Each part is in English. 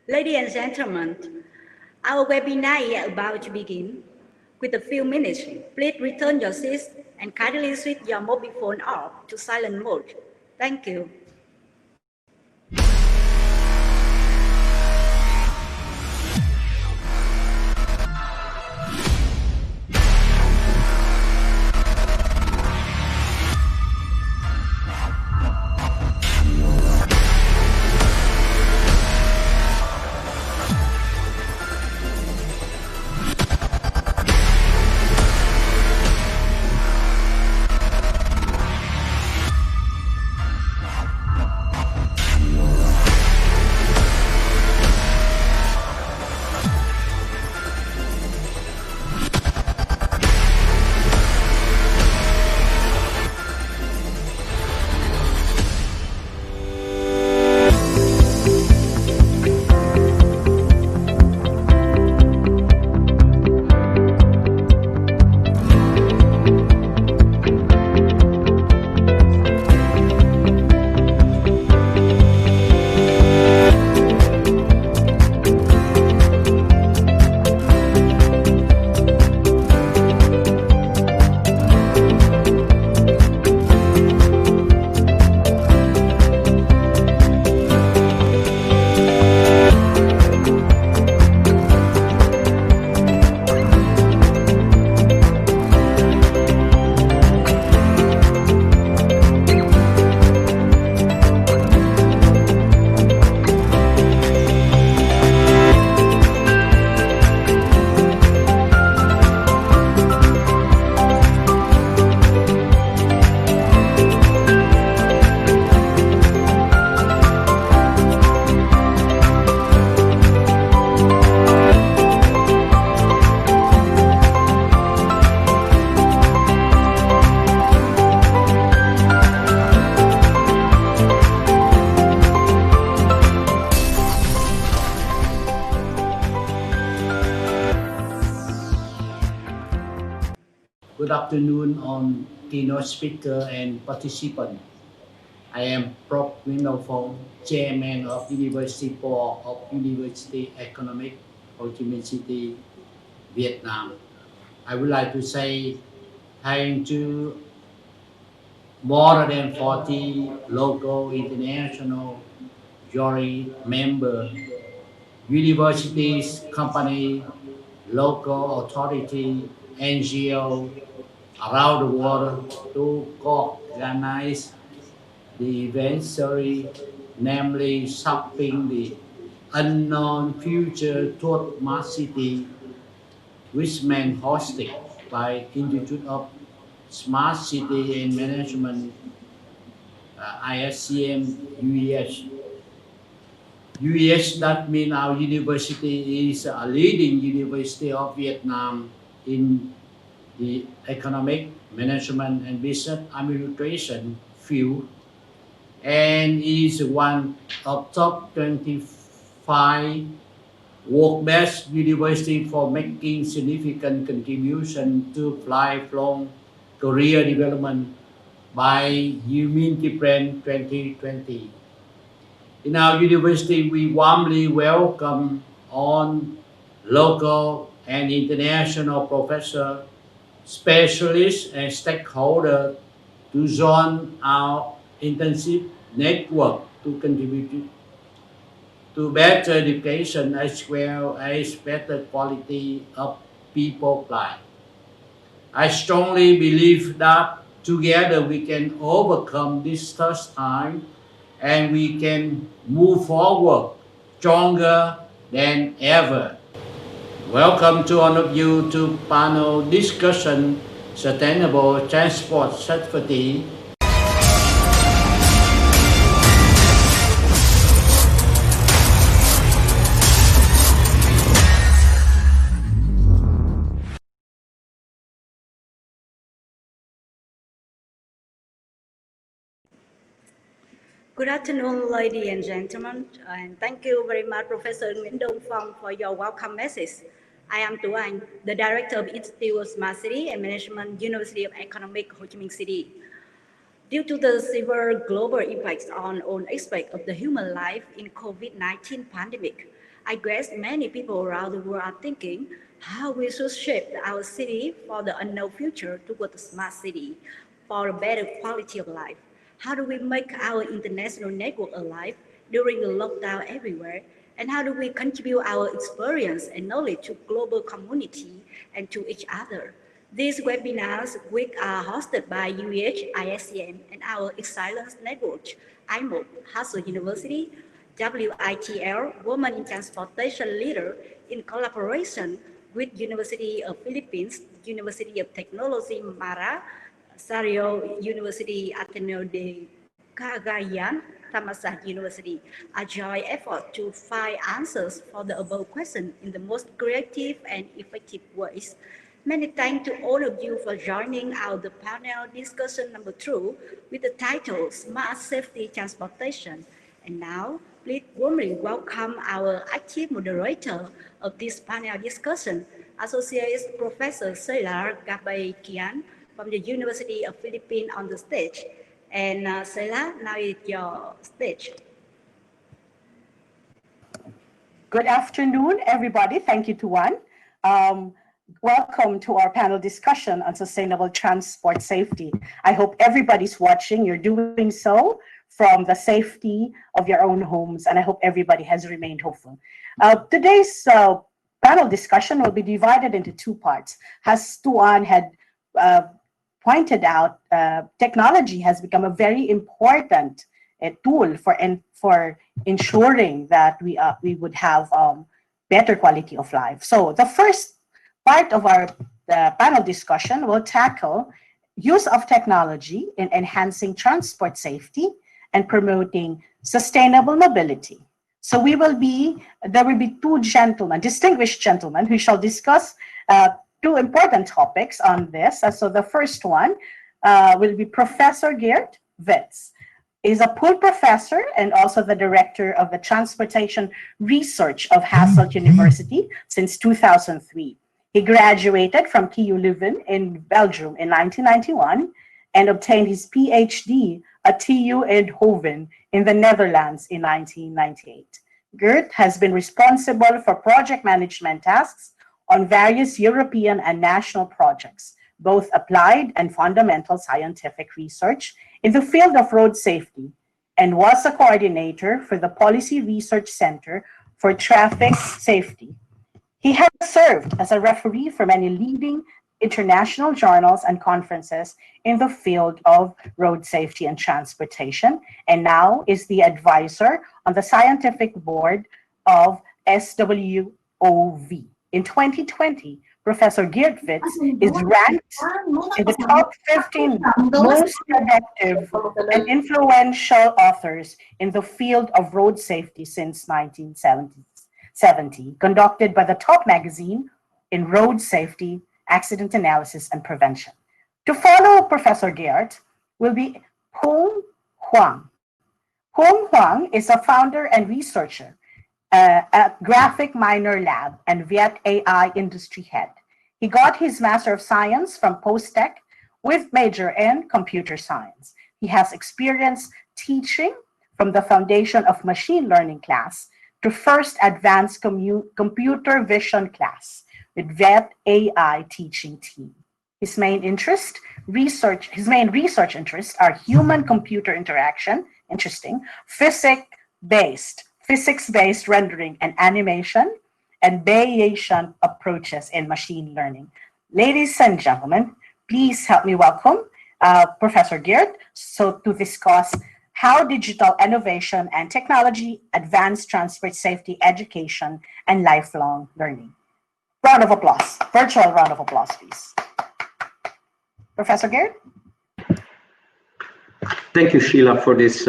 Ladies and gentlemen, our webinar is about to begin. With a few minutes, please return your seats and kindly switch your mobile phone off to silent mode. Thank you. Good afternoon on keynote speaker and participant. I am Prof. Viện Đô Thị, Chairman of University Board of University Economic, HCMC, Vietnam. I would like to say thank to more than 40 local, international jury members, universities, company, local authority, NGOs around the world to organize the event series, namely Shaping the Unknown Future Toward Smart City, which meant hosted by Insitute of Smart City and Management, Iscm-Ueh. UES, that means our university is a leading university of Vietnam in the economic, management, and business administration field, and is one of top 25 world-best university for making significant contribution to lifelong career development by Humanity Plan 2020. In our university, we warmly welcome on local and international professors, specialists, and stakeholders to join our intensive network to contribute to better education as well as better quality of people's life. I strongly believe that together we can overcome this tough time and we can move forward stronger than ever. Welcome to all of you to panel discussion, Sustainable Transport Safety. Good afternoon, ladies and gentlemen, and thank you very much, Professor Nguyễn Đô Phong, for your welcome message. I am Tu Anh, the Director of Institute of Smart City and Management, University of Economic, Ho Chi Minh City. Due to the severe global impacts on all aspects of the human life in COVID-19 pandemic, I guess many people around the world are thinking how we should shape our city for the unknown future toward a smart city, for a better quality of life. How do we make our international network alive during the lockdown everywhere? And how do we contribute our experience and knowledge to global community and to each other? These webinars week are hosted by UEH, ISCM, and our Excellence Network, IMO, Hustle University, WITL, Women in Transportation Leader, in collaboration with University of Philippines, University of Technology Mara, Sario University Ateneo de Cagayan, Thammasat University, a joint effort to find answers for the above question in the most creative and effective ways. Many thanks to all of you for joining the panel discussion number 2 with the title Smart Safety Transportation. And now, please warmly welcome our active moderator of this panel discussion, Associate Professor Sela Gabay-Kian from the University of Philippines on the stage. And Sela, now is your stage. Good afternoon, everybody. Thank you, Tuan. Welcome to our panel discussion on sustainable transport safety. I hope everybody's watching. You're doing so from the safety of your own homes, and I hope everybody has remained hopeful. Today's panel discussion will be divided into 2 parts. As Tuan had pointed out, technology has become a very important tool for ensuring that we would have better quality of life. So the first part of our panel discussion will tackle use of technology in enhancing transport safety and promoting sustainable mobility. So there will be 2 gentlemen, distinguished gentlemen, who shall discuss 2 important topics on this. So the first one will be Professor Geert Wits. He's a full professor and also the director of the Transportation Research of Hasselt University since 2003. He graduated from TU Leuven in Belgium in 1991 and obtained his PhD at TU Eindhoven in the Netherlands in 1998. Geert has been responsible for project management tasks on various European and national projects, both applied and fundamental scientific research in the field of road safety, and was a coordinator for the Policy Research Center for Traffic Safety. He has served as a referee for many leading international journals and conferences in the field of road safety and transportation, and now is the advisor on the scientific board of SWOV. In 2020, Professor Geert Wits is ranked in the top 15 most productive and influential authors in the field of road safety since 1970, conducted by the top magazine in road safety, accident analysis, and prevention. To follow Professor Geert will be Hung Huang. Hung Huang is a founder and researcher at Graphic Minor Lab and Viet AI industry head. He got his Master of Science from Postech with major in computer science. He has experience teaching from the foundation of machine learning class to first advanced computer vision class with Viet AI teaching team. His main research interests are human-computer interaction, interesting, physics-based rendering and animation, and Bayesian approaches in machine learning. Ladies and gentlemen, please help me welcome Professor Geert to discuss how digital innovation and technology advance transport safety education and lifelong learning. Round of applause, virtual round of applause, please. Professor Geert? Thank you, Sheila, for this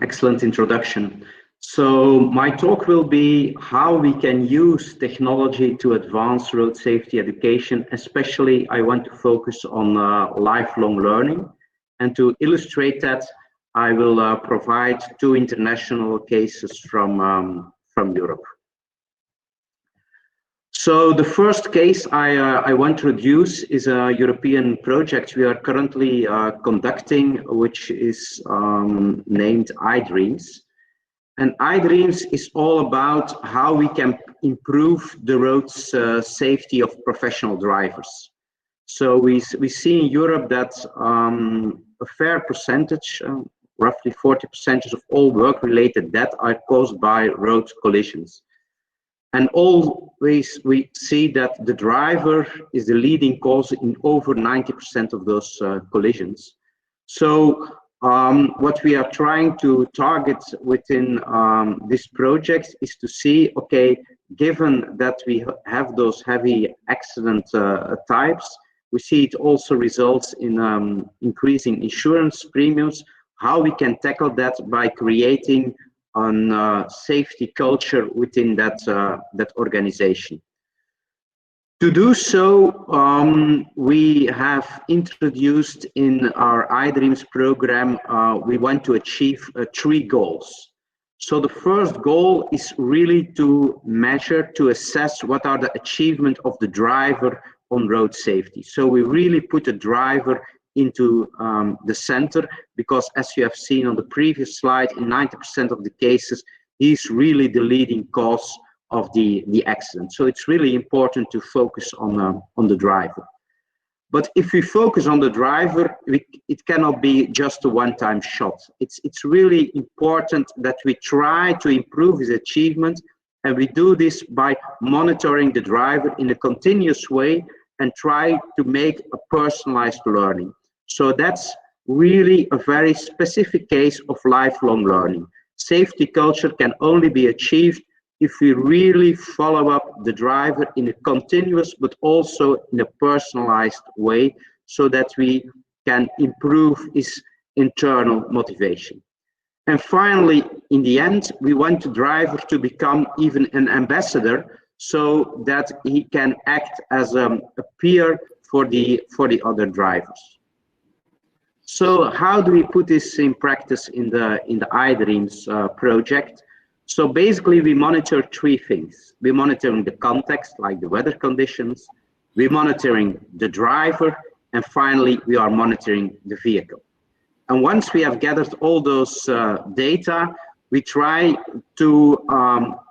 excellent introduction. So my talk will be how we can use technology to advance road safety education. Especially, I want to focus on lifelong learning. And to illustrate that, I will provide 2 international cases from Europe. So the first case I want to introduce is a European project we are currently conducting, which is named iDreams. And iDreams is all about how we can improve the roads safety of professional drivers. So we see in Europe that a fair percentage, roughly 40% of all work-related deaths are caused by road collisions. And always we see that the driver is the leading cause in over 90% of those collisions. So what we are trying to target within this project is to see, okay, given that we have those heavy accident types, we see it also results in increasing insurance premiums, how we can tackle that by creating a safety culture within that organization. To do so, we have introduced in our iDreams program, we want to achieve 3 goals. So the first goal is really to measure, to assess what are the achievements of the driver on road safety. So we really put the driver into the center, because as you have seen on the previous slide, in 90% of the cases, he's really the leading cause of the accident. So it's really important to focus on the driver. But if we focus on the driver, it cannot be just a one-time shot. It's really important that we try to improve his achievement, and we do this by monitoring the driver in a continuous way and try to make a personalized learning. So that's really a very specific case of lifelong learning. Safety culture can only be achieved if we really follow up the driver in a continuous but also in a personalized way, so that we can improve his internal motivation. And finally, in the end, we want the driver to become even an ambassador, so that he can act as a peer for the other drivers. So how do we put this in practice in the iDreams project? So basically we monitor 3 things. We're monitoring the context, like the weather conditions, we're monitoring the driver, and finally we are monitoring the vehicle. And once we have gathered all those data, we try to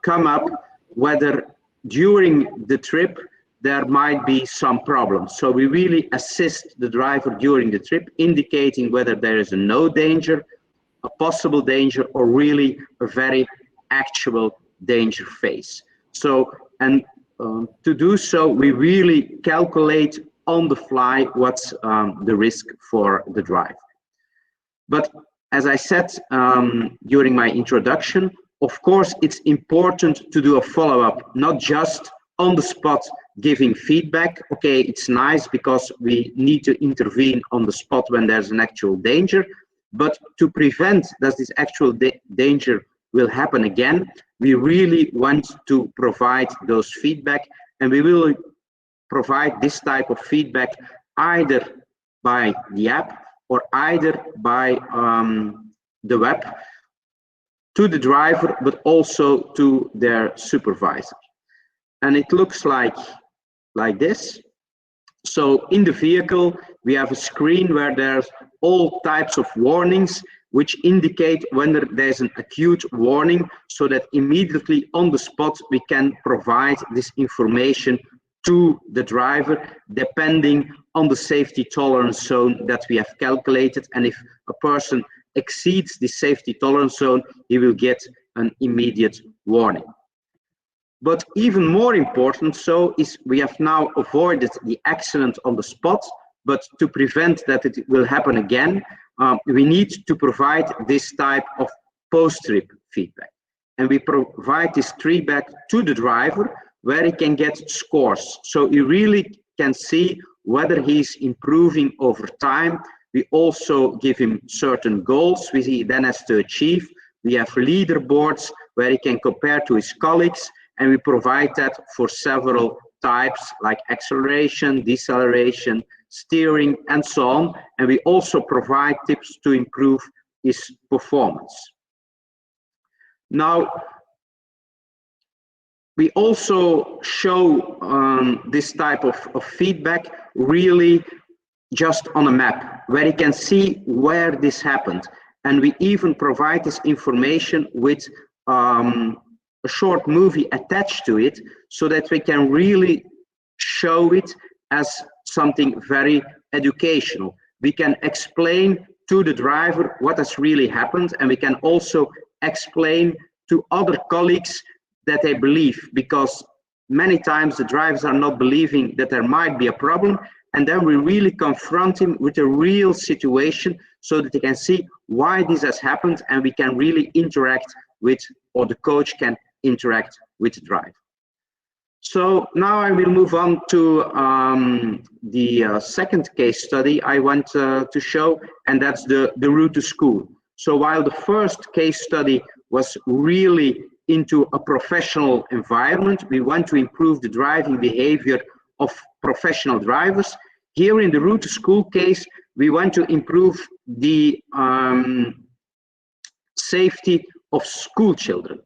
come up whether during the trip there might be some problems. So we really assist the driver during the trip, indicating whether there is a no danger, a possible danger, or really a very actual danger phase. So, and to do so, we really calculate on the fly what's the risk for the driver. But as I said during my introduction, of course, it's important to do a follow-up, not just on the spot giving feedback. Okay, it's nice because we need to intervene on the spot when there's an actual danger, but to prevent that this actual danger will happen again, we really want to provide those feedback, and we will provide this type of feedback either by the app or either by the web to the driver, but also to their supervisor. And it looks like this. So in the vehicle, we have a screen where there's all types of warnings which indicate whether there's an acute warning, so that immediately on the spot we can provide this information to the driver depending on the safety tolerance zone that we have calculated. And if a person exceeds the safety tolerance zone, he will get an immediate warning. But even more important is we have now avoided the accident on the spot, but to prevent that it will happen again, we need to provide this type of post-trip feedback. And we provide this feedback to the driver where he can get scores. So he really can see whether he's improving over time. We also give him certain goals which he then has to achieve. We have leaderboards where he can compare to his colleagues, and we provide that for several types like acceleration, deceleration, steering, and so on. And we also provide tips to improve his performance. Now, we also show this type of feedback really just on a map, where you can see where this happened. And we even provide this information with a short movie attached to it so that we can really show it as something very educational. We can explain to the driver what has really happened, and we can also explain to other colleagues that they believe, because many times the drivers are not believing that there might be a problem, and then we really confront him with a real situation so that they can see why this has happened, and we can really interact with, or the coach can interact with the driver. So now I will move on to the second case study I want to show, and that's the route to school. So while the first case study was really into a professional environment, we want to improve the driving behavior of professional drivers. Here in the route to school case, we want to improve the safety of school children,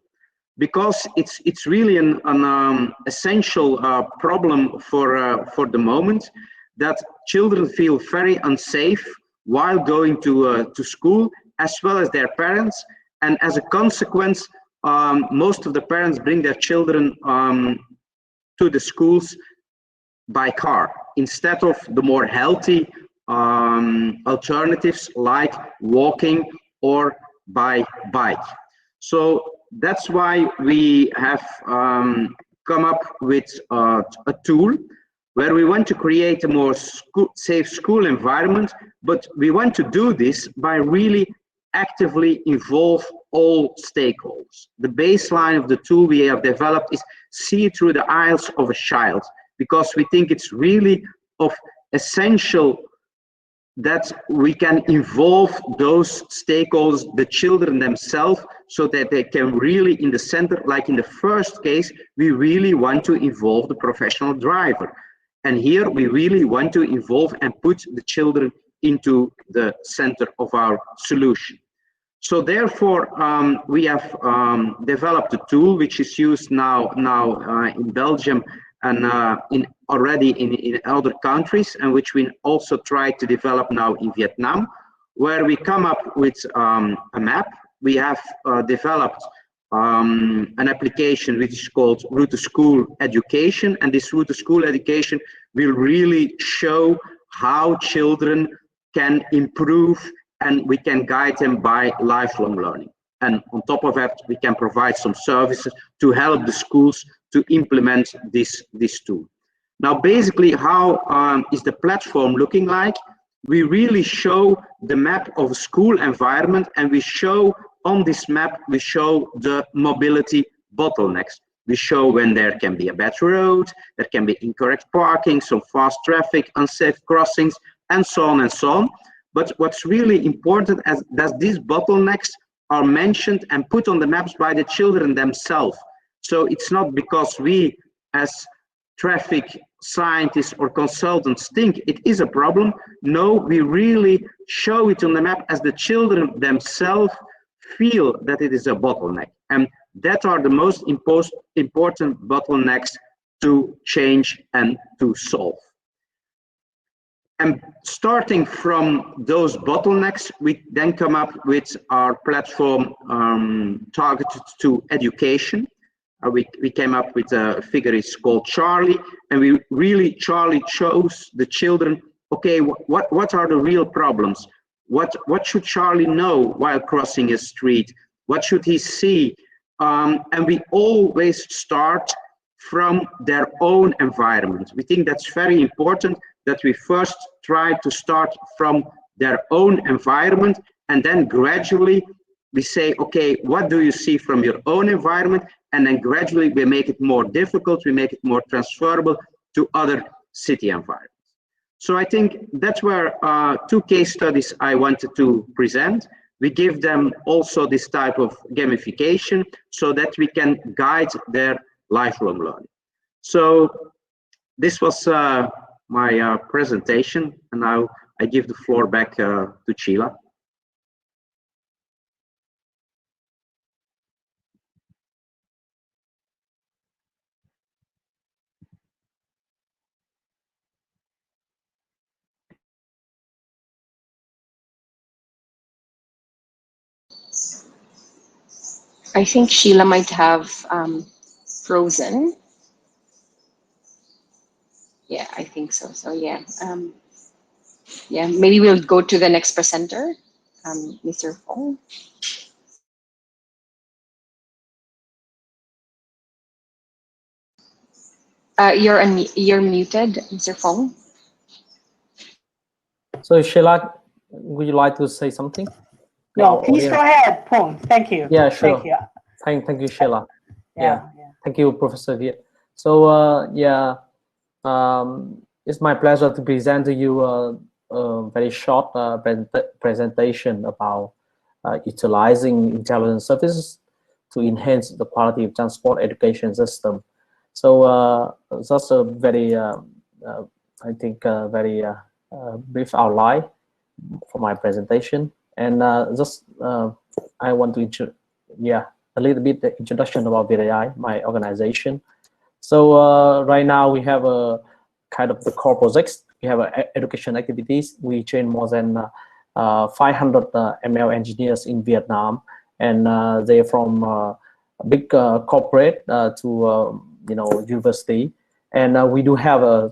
because it's really an essential problem for the moment, that children feel very unsafe while going to school, as well as their parents, and as a consequence, most of the parents bring their children to the schools by car instead of the more healthy alternatives like walking or by bike. So that's why we have come up with a tool where we want to create a more safe school environment, but we want to do this by really actively involve all stakeholders. The baseline of the tool we have developed is see through the eyes of a child, because we think it's really of essential that we can involve those stakeholders, the children themselves, so that they can really in the center, like in the first case, we really want to involve the professional driver. And here we really want to involve and put the children into the center of our solution. So therefore, we have developed a tool which is used now in Belgium and already in other countries, and which we also try to develop now in Vietnam, where we come up with a map. We have developed an application which is called Route to School Education, and this Route to School Education will really show how children can improve, and we can guide them by lifelong learning. And on top of that, we can provide some services to help the schools to implement this tool. Now, basically, how is the platform looking like? We really show the map of a school environment, and we show on this map, we show the mobility bottlenecks. We show when there can be a bad road, there can be incorrect parking, some fast traffic, unsafe crossings, and so on and so on. But what's really important is that these bottlenecks are mentioned and put on the maps by the children themselves. So it's not because we as traffic scientists or consultants think it is a problem. No, we really show it on the map as the children themselves feel that it is a bottleneck. And that are the most important bottlenecks to change and to solve. And starting from those bottlenecks, we then come up with our platform targeted to education. We came up with a figure, it's called Charlie, and we really, Charlie shows the children, okay, what are the real problems? What should Charlie know while crossing a street? What should he see? And we always start from their own environment. We think that's very important, that we first try to start from their own environment, and then gradually we say, okay, what do you see from your own environment? And then gradually we make it more difficult, we make it more transferable to other city environments. So I think that's where two case studies I wanted to present. We give them also this type of gamification so that we can guide their lifelong learning. So this was my presentation, and now I give the floor back to Sheila. I think Sheila might have frozen. Yeah, I think so. So yeah, yeah, maybe we'll go to the next presenter, Mr. Fong. You're muted, Mr. Fong. So Sheila, would you like to say something? No, please go ahead, Pong. Thank you. Yeah, sure. Thank you. Thank you, Sheila. Yeah. Thank you, Professor Viet. So it's my pleasure to present to you a very short presentation about utilizing intelligence services to enhance the quality of transport education system. So that's a very, I think, very brief outline for my presentation. And I want to a little bit the introduction about VRI, my organization. So right now we have a kind of the core projects. We have education activities. We train more than 500 ML engineers in Vietnam, and they're from big corporate to university. And we do have a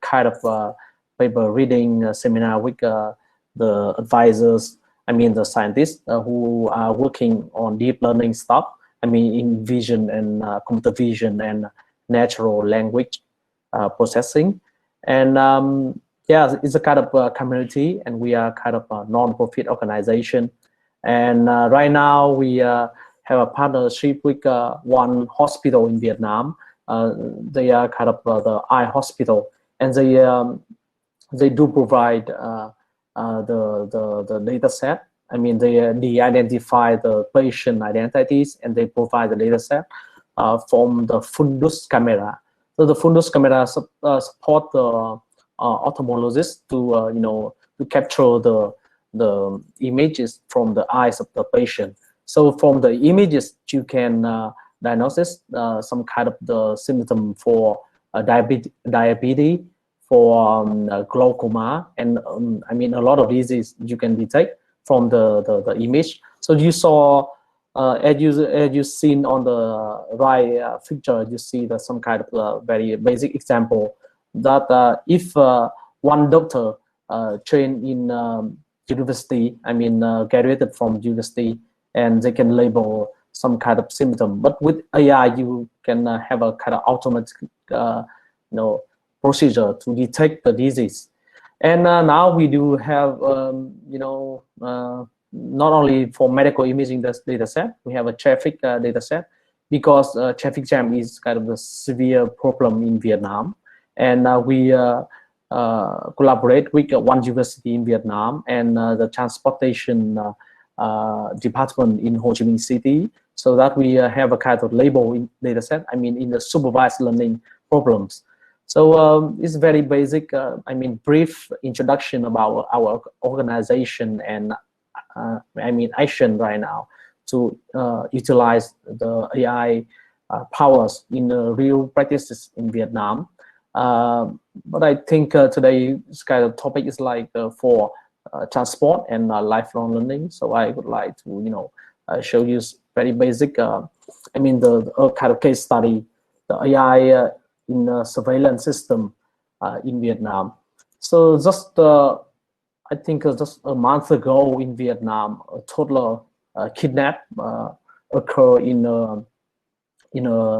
kind of paper reading seminar with the advisors, I mean the scientists who are working on deep learning stuff, I mean in vision and computer vision and natural language processing. And yeah, it's a kind of community, and we are kind of a non-profit organization. And right now we have a partnership with one hospital in Vietnam. They are kind of the eye hospital, and they do provide the data set. I mean, they identify the patient identities, and they provide the data set from the fundus camera. So the fundus camera support the ophthalmologist to capture the images from the eyes of the patient. So from the images, you can diagnose some kind of the symptom for diabetes, for glaucoma, and I mean a lot of diseases you can detect from the image. So you saw, as you seen on the right picture, you see some kind of very basic example that if one doctor trained in university, I mean graduated from university, and they can label some kind of symptom. But with AI, you can have a kind of automatic procedure to detect the disease. And now we do have not only for medical imaging data set, we have a traffic data set, because traffic jam is kind of a severe problem in Vietnam. And we collaborate with one university in Vietnam and the transportation department in Ho Chi Minh City, so that we have a kind of label in data set, I mean in the supervised learning problems. So it's very basic, I mean brief introduction about our organization and I mean action right now to utilize the AI powers in real practices in Vietnam. But I think today's kind of topic is like for transport and lifelong learning. So I would like to show you very basic, I mean the kind of case study, the AI in a surveillance system in Vietnam. So just I think just a month ago in Vietnam, a toddler kidnap occurred in a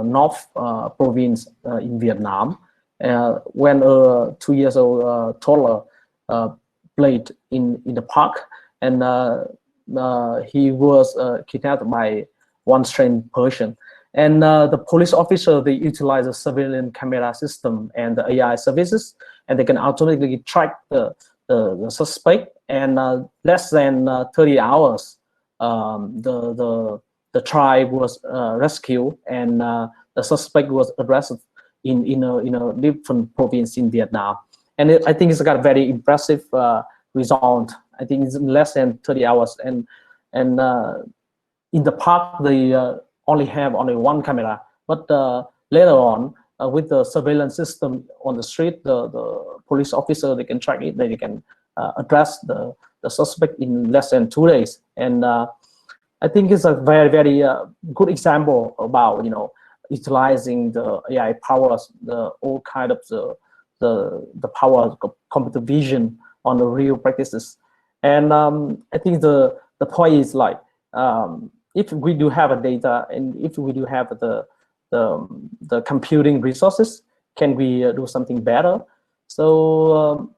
north province in Vietnam, when a 2 years old toddler played in the park, and he was kidnapped by one strange person. And the police officer, they utilize a surveillance camera system and the AI services, and they can automatically track the suspect. And less than 30 hours, the tribe was rescued, and the suspect was arrested in a different province in Vietnam. And I think it's got a very impressive result. I think it's less than 30 hours, and in the park they only have one camera, but later on with the surveillance system on the street, the police officer, they can track it, they can address the suspect in less than 2 days. And I think it's a very, very good example about, utilizing the AI powers, all kind of the power of computer vision on the real practices. And I think the point is like, if we do have a data and if we do have the computing resources, can we do something better? So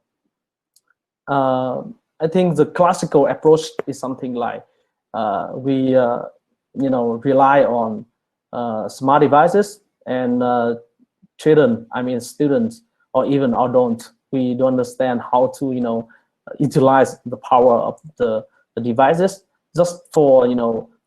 I think the classical approach is something like we rely on smart devices, and children, I mean students, or even adults, we don't understand how to utilize the power of the devices just for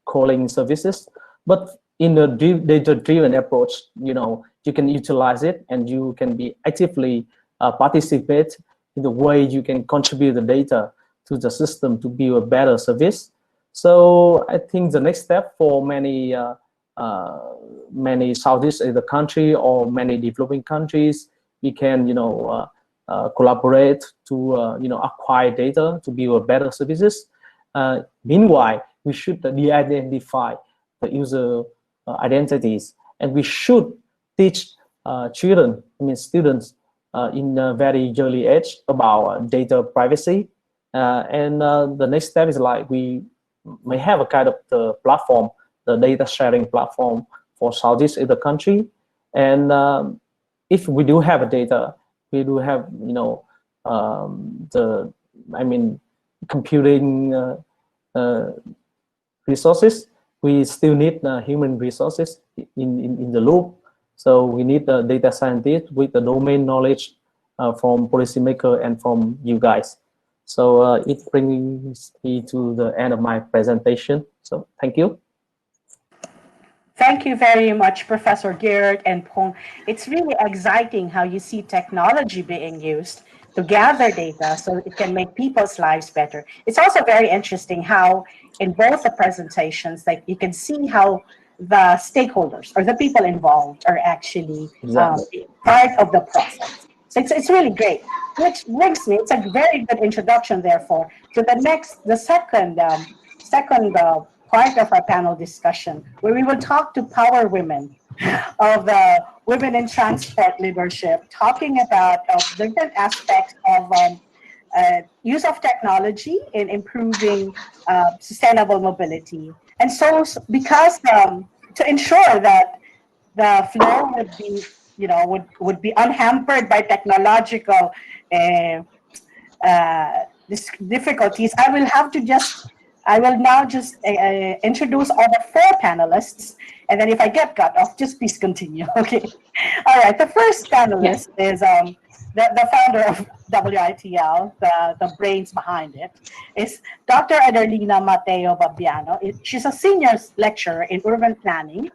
calling services. But in a data-driven approach, you can utilize it and you can be actively participate in the way you can contribute the data to the system to build a better service. So I think the next step for many Southeast Asian country or many developing countries, we can collaborate to acquire data to build better services. Meanwhile, we should de-identify the user identities, and we should teach children, I mean students, in a very early age about data privacy. And the next step is like we may have a kind of the platform, the data sharing platform for Southeast Asian country. And if we do have a data, we do have computing resources, we still need human resources in the loop. So we need the data scientists with the domain knowledge from policymaker and from you guys. So it brings me to the end of my presentation. So thank you. Thank you very much, Professor Geert and Pong. It's really exciting how you see technology being used to gather data so it can make people's lives better. It's also very interesting how in both the presentations, like you can see how the stakeholders or the people involved are actually part of the process. So it's really great, which brings me, it's a very good introduction, therefore, to the second part of our panel discussion, where we will talk to power women of the women in transport leadership, talking about different aspects of use of technology in improving sustainable mobility. And so because to ensure that the flow would be, would be unhampered by technological difficulties, I will now just introduce all the 4 panelists, and then if I get cut off, just please continue. Okay. All right. The first panelist is the founder of WITL, the brains behind it, is Dr. Adelina Mateo Babiano. She's a senior lecturer in urban planning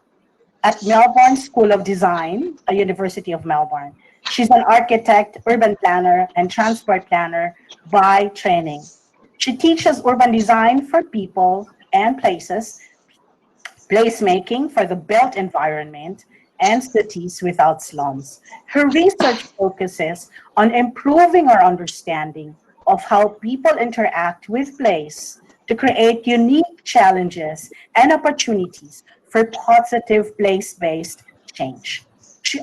at Melbourne School of Design, a University of Melbourne. She's an architect, urban planner, and transport planner by training. She teaches urban design for people and places, placemaking for the built environment, and cities without slums. Her research focuses on improving our understanding of how people interact with place to create unique challenges and opportunities for positive place-based change.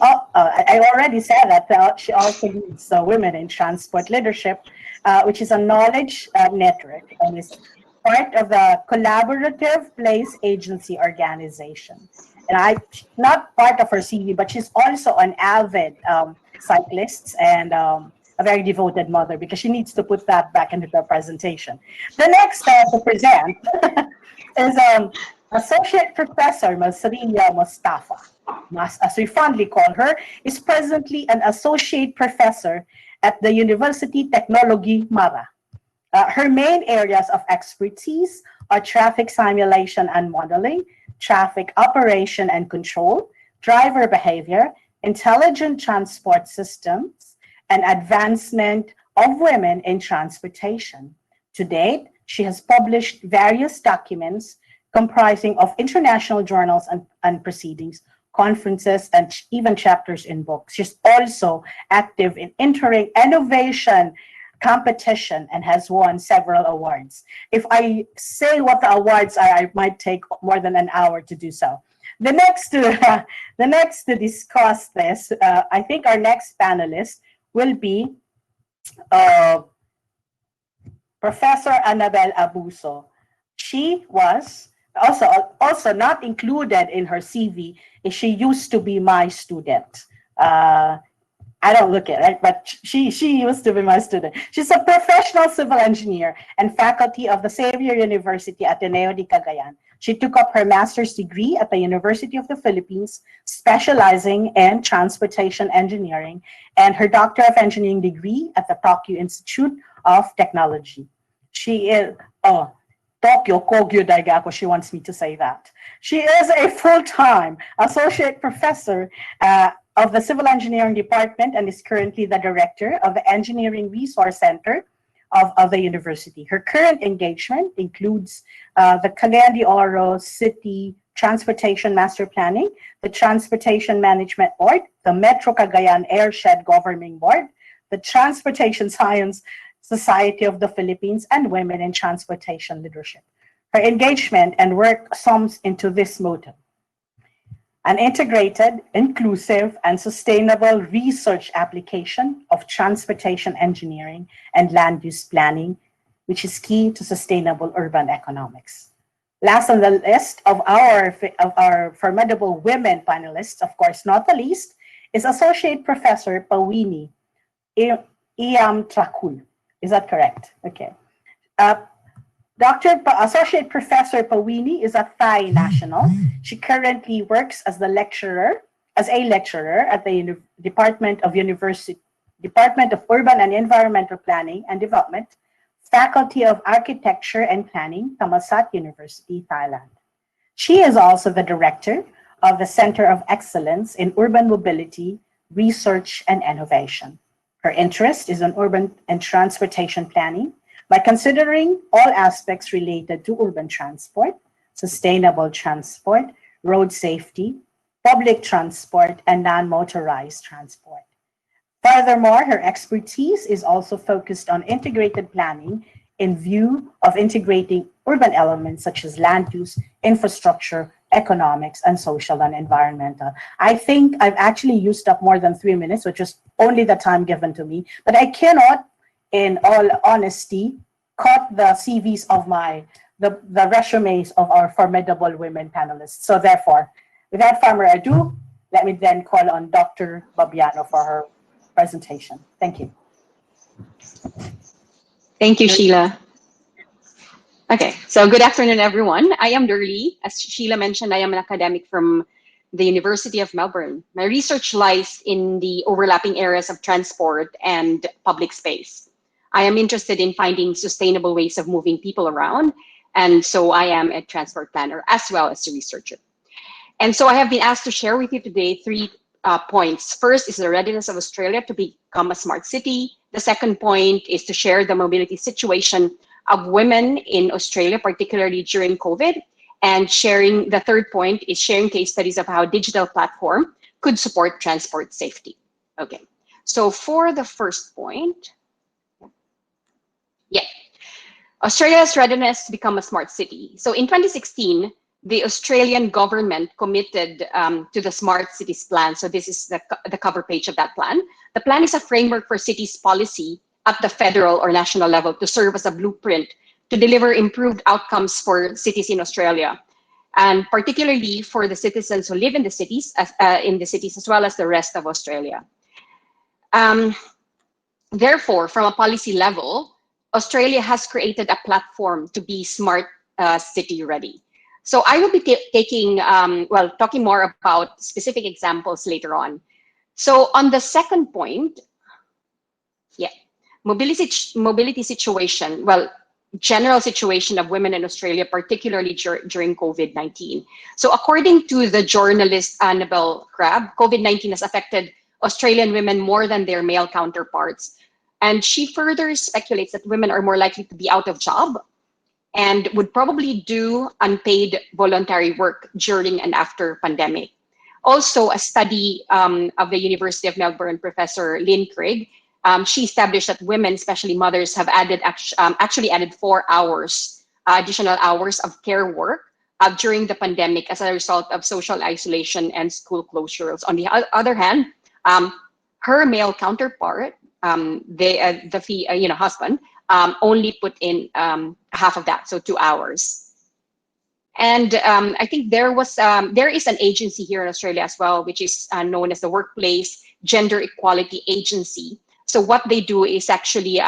I already said that she also leads Women in Transport Leadership, which is a knowledge network and is part of the Collaborative Place Agency Organization. And not part of her CV, but she's also an avid cyclist and a very devoted mother, because she needs to put that back into the presentation. The next to present is Associate Professor Masriya Mustafa, as we fondly call her, is presently an Associate Professor at the University Technology Mara. Her main areas of expertise are traffic simulation and modeling, traffic operation and control, driver behavior, intelligent transport systems, and advancement of women in transportation. To date, she has published various documents comprising of international journals and proceedings, conferences, and even chapters in books. She's also active in entering innovation competition and has won several awards. If I say what the awards are, I might take more than an hour to do so. The next to discuss this, I think our next panelist will be Professor Annabel Abuso. She was also not included in her CV. She used to be my student. I don't look at it, but she used to be my student. She's a professional civil engineer and faculty of the Xavier University Ateneo de Cagayan. She took up her master's degree at the University of the Philippines, specializing in transportation engineering, and her Doctor of Engineering degree at the Tokyo Institute of Technology. She is, Tokyo Kogyo Daigaku, she wants me to say that. She is a full-time associate professor of the Civil Engineering Department and is currently the director of the Engineering Resource Center of the university. Her current engagement includes the Cagayan de Oro City Transportation Master Planning, the Transportation Management Board, the Metro Cagayan Airshed Governing Board, the Transportation Science Society of the Philippines, and Women in Transportation Leadership. Her engagement and work sums into this motto: an integrated, inclusive, and sustainable research application of transportation engineering and land use planning, which is key to sustainable urban economics. Last on the list of our formidable women panelists, of course not the least, is Associate Professor Pawini Iamtrakul. Is that correct? Okay. Associate Professor Pawini is a Thai national. She currently works as a lecturer at the Department of Urban and Environmental Planning and Development, Faculty of Architecture and Planning, Thammasat University, Thailand. She is also the director of the Center of Excellence in Urban Mobility, Research and Innovation. Her interest is in urban and transportation planning, by considering all aspects related to urban transport, sustainable transport, road safety, public transport, and non-motorized transport. Furthermore, her expertise is also focused on integrated planning in view of integrating urban elements such as land use, infrastructure, economics, and social and environmental. I think I've actually used up more than 3 minutes, which is only the time given to me, but I cannot, in all honesty, cut the CVs of the resumes of our formidable women panelists. So therefore, without further ado, let me then call on Dr. Babiano for her presentation. Thank you. Thank you, Sheila. Okay, so good afternoon, everyone. I am Durlee. As Sheila mentioned, I am an academic from the University of Melbourne. My research lies in the overlapping areas of transport and public space. I am interested in finding sustainable ways of moving people around, and so I am a transport planner as well as a researcher. And so I have been asked to share with you today 3 points. First is the readiness of Australia to become a smart city. The second point is to share the mobility situation of women in Australia, particularly during COVID. And the third point is sharing case studies of how digital platform could support transport safety. Okay, so for the first point, Australia's readiness to become a smart city. So in 2016, the Australian government committed to the Smart Cities Plan. So this is the cover page of that plan. The plan is a framework for cities policy at the federal or national level to serve as a blueprint to deliver improved outcomes for cities in Australia, and particularly for the citizens who live in the cities as well as the rest of Australia. Therefore, from a policy level, Australia has created a platform to be smart city ready. So I will be talking more about specific examples later on. So on the second point, mobility situation, general situation of women in Australia, particularly during COVID-19. So according to the journalist Annabel Crabb, COVID-19 has affected Australian women more than their male counterparts. And she further speculates that women are more likely to be out of job and would probably do unpaid voluntary work during and after pandemic. Also, a study of the University of Melbourne professor Lynn Craig she established that women, especially mothers, have actually added 4 hours, additional hours of care work during the pandemic as a result of social isolation and school closures. On the other hand, her male counterpart, the husband, only put in half of that, so 2 hours. And I think there is an agency here in Australia as well, which is known as the Workplace Gender Equality Agency. So what they do is actually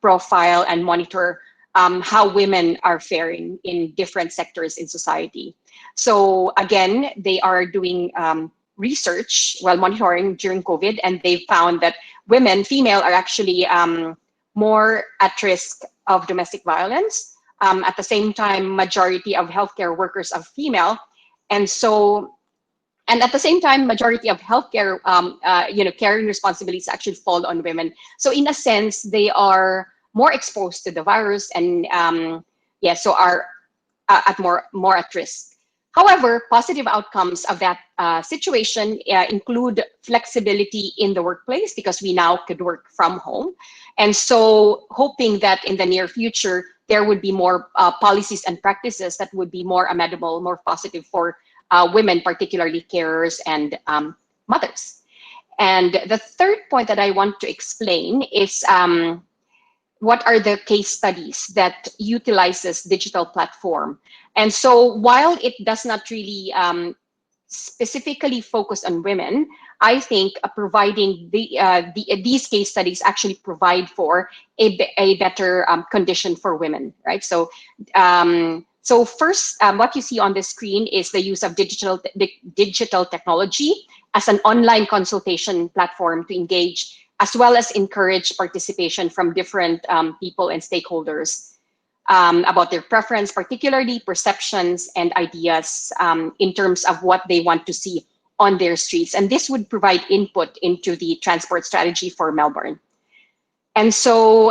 profile and monitor how women are faring in different sectors in society. So again, they are doing research while monitoring during COVID, and they found that female, are actually more at risk of domestic violence. At the same time, majority of healthcare workers are female, and at the same time, majority of healthcare, caring responsibilities actually fall on women. So in a sense, they are more exposed to the virus, and so are at more at risk. However, positive outcomes of that situation include flexibility in the workplace, because we now could work from home. And so hoping that in the near future, there would be more policies and practices that would be more amenable, more positive for women, particularly carers and mothers. And the third point that I want to explain is what are the case studies that utilizes digital platform. And so while it does not really specifically focus on women, I think providing these case studies actually provide for a better condition for women, right? So first, what you see on the screen is the use of digital technology as an online consultation platform to engage, as well as encourage participation from different people and stakeholders about their preference, particularly perceptions and ideas in terms of what they want to see on their streets. And this would provide input into the transport strategy for Melbourne. And so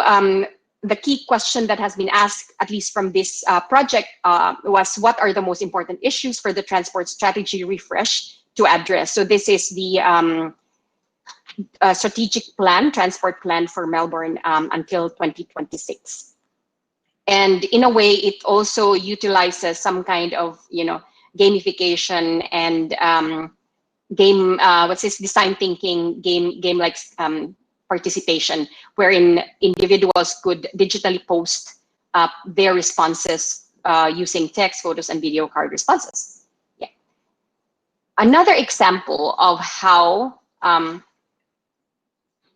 the key question that has been asked, at least from this project, was what are the most important issues for the transport strategy refresh to address? So this is the strategic plan, transport plan for Melbourne until 2026. And in a way, it also utilizes some kind of, gamification and design thinking, game-like participation, wherein individuals could digitally post their responses using text, photos, and video card responses. Yeah. Another example of how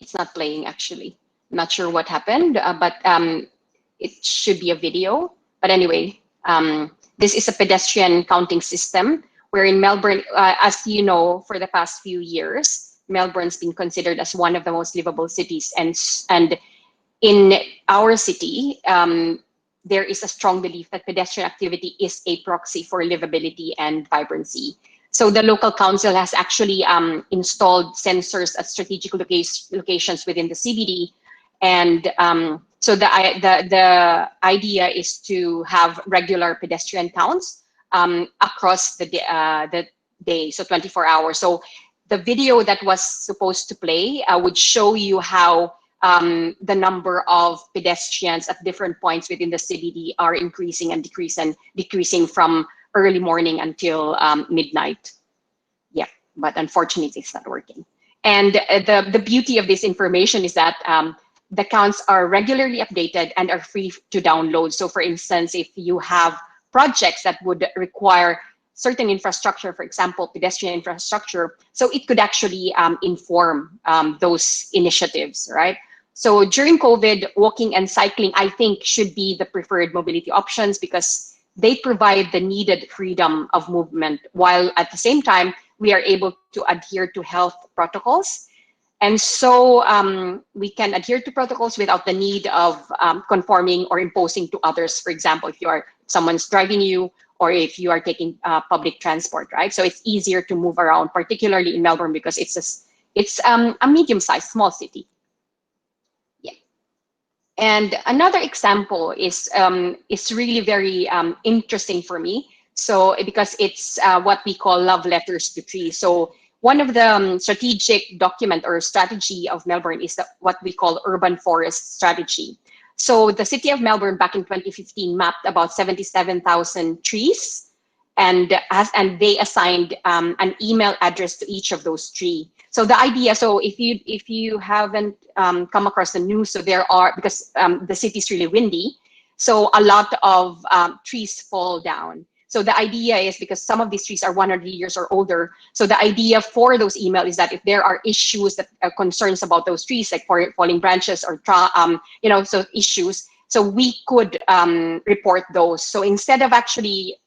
it's not playing, actually. I'm not sure what happened, but it should be a video. But anyway, this is a pedestrian counting system, wherein Melbourne, as you know, for the past few years, Melbourne's been considered as one of the most livable cities. And in our city, there is a strong belief that pedestrian activity is a proxy for livability and vibrancy. So the local council has actually installed sensors at strategic locations within the CBD. And so the idea is to have regular pedestrian counts across the day, so 24 hours. So the video that was supposed to play would show you how the number of pedestrians at different points within the CBD are increasing and decreasing from early morning until midnight. Yeah, but unfortunately it's not working. And the beauty of this information is that the counts are regularly updated and are free to download. So for instance, if you have projects that would require certain infrastructure, for example, pedestrian infrastructure, so it could actually inform those initiatives, right? So during COVID, walking and cycling, I think, should be the preferred mobility options because they provide the needed freedom of movement, while at the same time, we are able to adhere to health protocols. And so we can adhere to protocols without the need of conforming or imposing to others. For example, if someone's driving you, or if you are taking public transport, right? So it's easier to move around, particularly in Melbourne, because it's a medium-sized, small city. Yeah. And another example is really very interesting for me. So because it's what we call love letters to trees. So One of the strategic document or strategy of Melbourne is what we call urban forest strategy. So the city of Melbourne back in 2015 mapped about 77,000 trees, and they assigned an email address to each of those trees. So the idea, so if you haven't come across the news, so there are, because the city is really windy, so a lot of trees fall down. So the idea is, because some of these trees are 100 years or older, so the idea for those emails is that if there are issues that are concerns about those trees, like falling branches or so issues, so we could report those. So instead of actually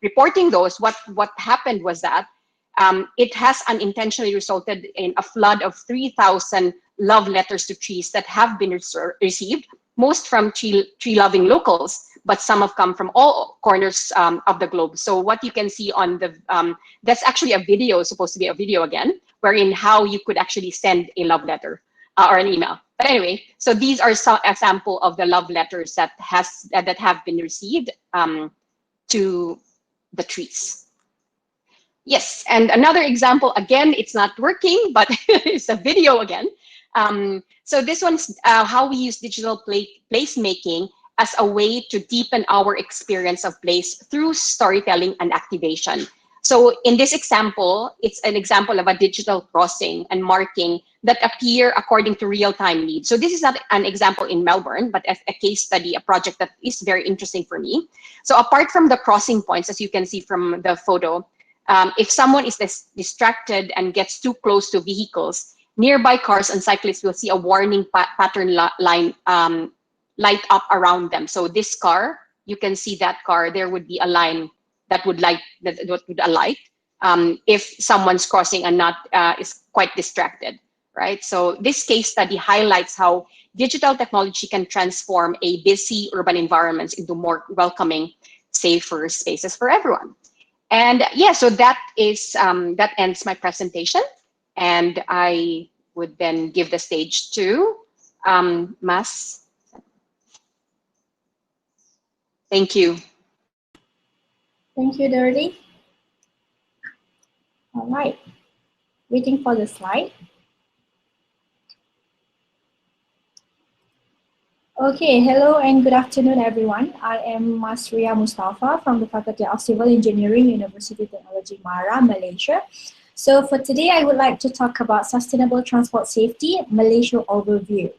reporting those, what happened was that it has unintentionally resulted in a flood of 3,000 love letters to trees that have been received, most from tree-loving locals, but some have come from all corners of the globe. So what you can see on the, that's actually a video, supposed to be a video again, wherein how you could actually send a love letter or an email. But anyway, so these are a sample of the love letters that have been received to the trees. Yes, and another example, again, it's not working, but it's a video again. So this one's how we use digital placemaking as a way to deepen our experience of place through storytelling and activation. So in this example, it's an example of a digital crossing and marking that appear according to real-time needs. So this is not an example in Melbourne, but a case study, a project that is very interesting for me. So apart from the crossing points, as you can see from the photo, if someone is distracted and gets too close to vehicles, nearby cars and cyclists will see a warning pattern line light up around them. So this car, you can see that car, there would be a line that would light, that would alight if someone's crossing and not is quite distracted, right? So this case study highlights how digital technology can transform a busy urban environments into more welcoming, safer spaces for everyone. And yeah, so that is that ends my presentation, and I would then give the stage to Mas. Thank you. Thank you, Dorothy. All right, waiting for the slide. Okay, hello and good afternoon, everyone. I am Mas Ria Mustafa from the Faculty of Civil Engineering, University Technology Mara, Malaysia. So for today, I would like to talk about sustainable transport safety, Malaysia overview.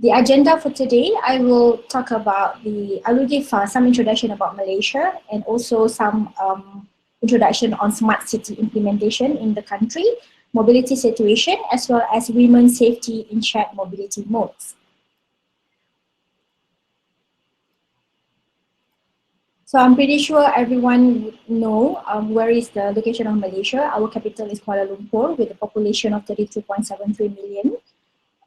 The agenda for today, I will talk about I will give some introduction about Malaysia and also some introduction on smart city implementation in the country, mobility situation, as well as women's safety in shared mobility modes. So I'm pretty sure everyone would know where is the location of Malaysia. Our capital is Kuala Lumpur with a population of 32.73 million.